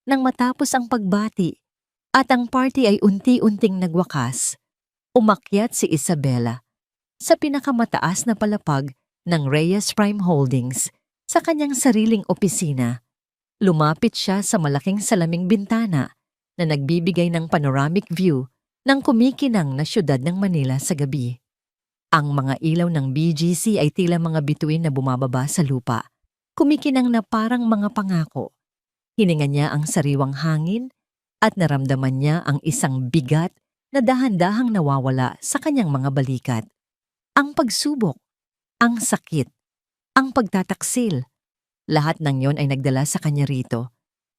nang matapos ang pagbati at ang party ay unti-unting nagwakas, umakyat si Isabela sa pinakamataas na palapag ng Reyes Prime Holdings sa kanyang sariling opisina. Lumapit siya sa malaking salaming bintana na nagbibigay ng panoramic view ng kumikinang na syudad ng Manila sa gabi. Ang mga ilaw ng BGC ay tila mga bituin na bumababa sa lupa, kumikinang na parang mga pangako. Hininga niya ang sariwang hangin at naramdaman niya ang isang bigat na dahan-dahang nawawala sa kanyang mga balikat. Ang pagsubok, ang sakit, ang pagtataksil, lahat ng yon ay nagdala sa kanya rito.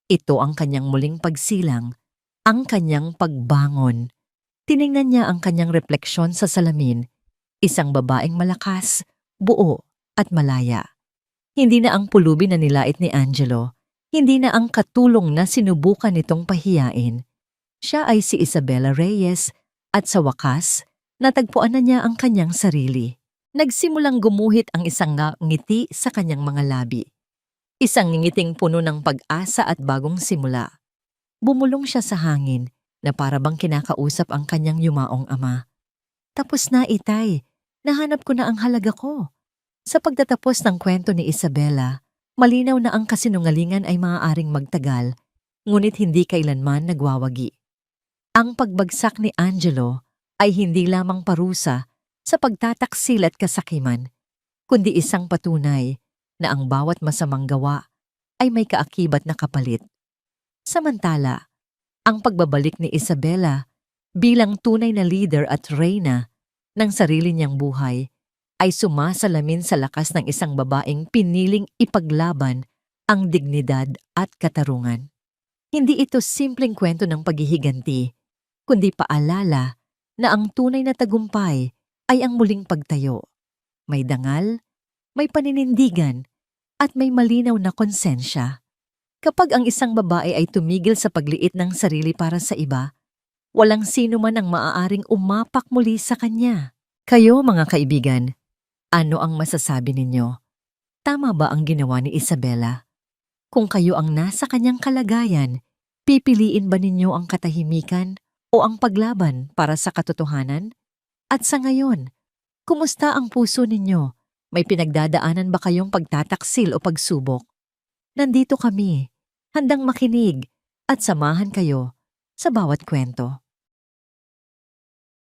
Ito ang kanyang muling pagsilang, ang kanyang pagbangon. Tiningnan niya ang kanyang refleksyon sa salamin, isang babaeng malakas, buo at malaya. Hindi na ang pulubi na nilait ni Angelo, hindi na ang katulong na sinubukan nitong pahiyain. Siya ay si Isabela Reyes at sa wakas, natagpuan na niya ang kanyang sarili. Nagsimulang gumuhit ang isang ngiti sa kanyang mga labi. Isang ngiting puno ng pag-asa at bagong simula. Bumulong siya sa hangin na para bang kinakausap ang kanyang yumaong ama. Tapos na, Itay. Nahanap ko na ang halaga ko. Sa pagtatapos ng kwento ni Isabela, malinaw na ang kasinungalingan ay maaaring magtagal, ngunit hindi kailanman nagwawagi. Ang pagbagsak ni Angelo ay hindi lamang parusa sa pagtataksil at kasakiman, kundi isang patunay na ang bawat masamang gawa ay may kaakibat na kapalit. Samantala, ang pagbabalik ni Isabela bilang tunay na leader at reyna ng sarili niyang buhay ay sumasalamin sa lakas ng isang babaeng piniling ipaglaban ang dignidad at katarungan. Hindi ito simpleng kwento ng paghihiganti, kundi paalala na ang tunay na tagumpay ay ang muling pagtayo. May dangal, may paninindigan, at may malinaw na konsensya. Kapag ang isang babae ay tumigil sa pagliit ng sarili para sa iba, walang sino man ang maaaring umapak muli sa kanya. Kayo, mga kaibigan, ano ang masasabi ninyo? Tama ba ang ginawa ni Isabela? Kung kayo ang nasa kanyang kalagayan, pipiliin ba ninyo ang katahimikan o ang paglaban para sa katotohanan? At sa ngayon, kumusta ang puso ninyo? May pinagdadaanan ba kayong pagtataksil o pagsubok? Nandito kami, handang makinig at samahan kayo sa bawat kwento.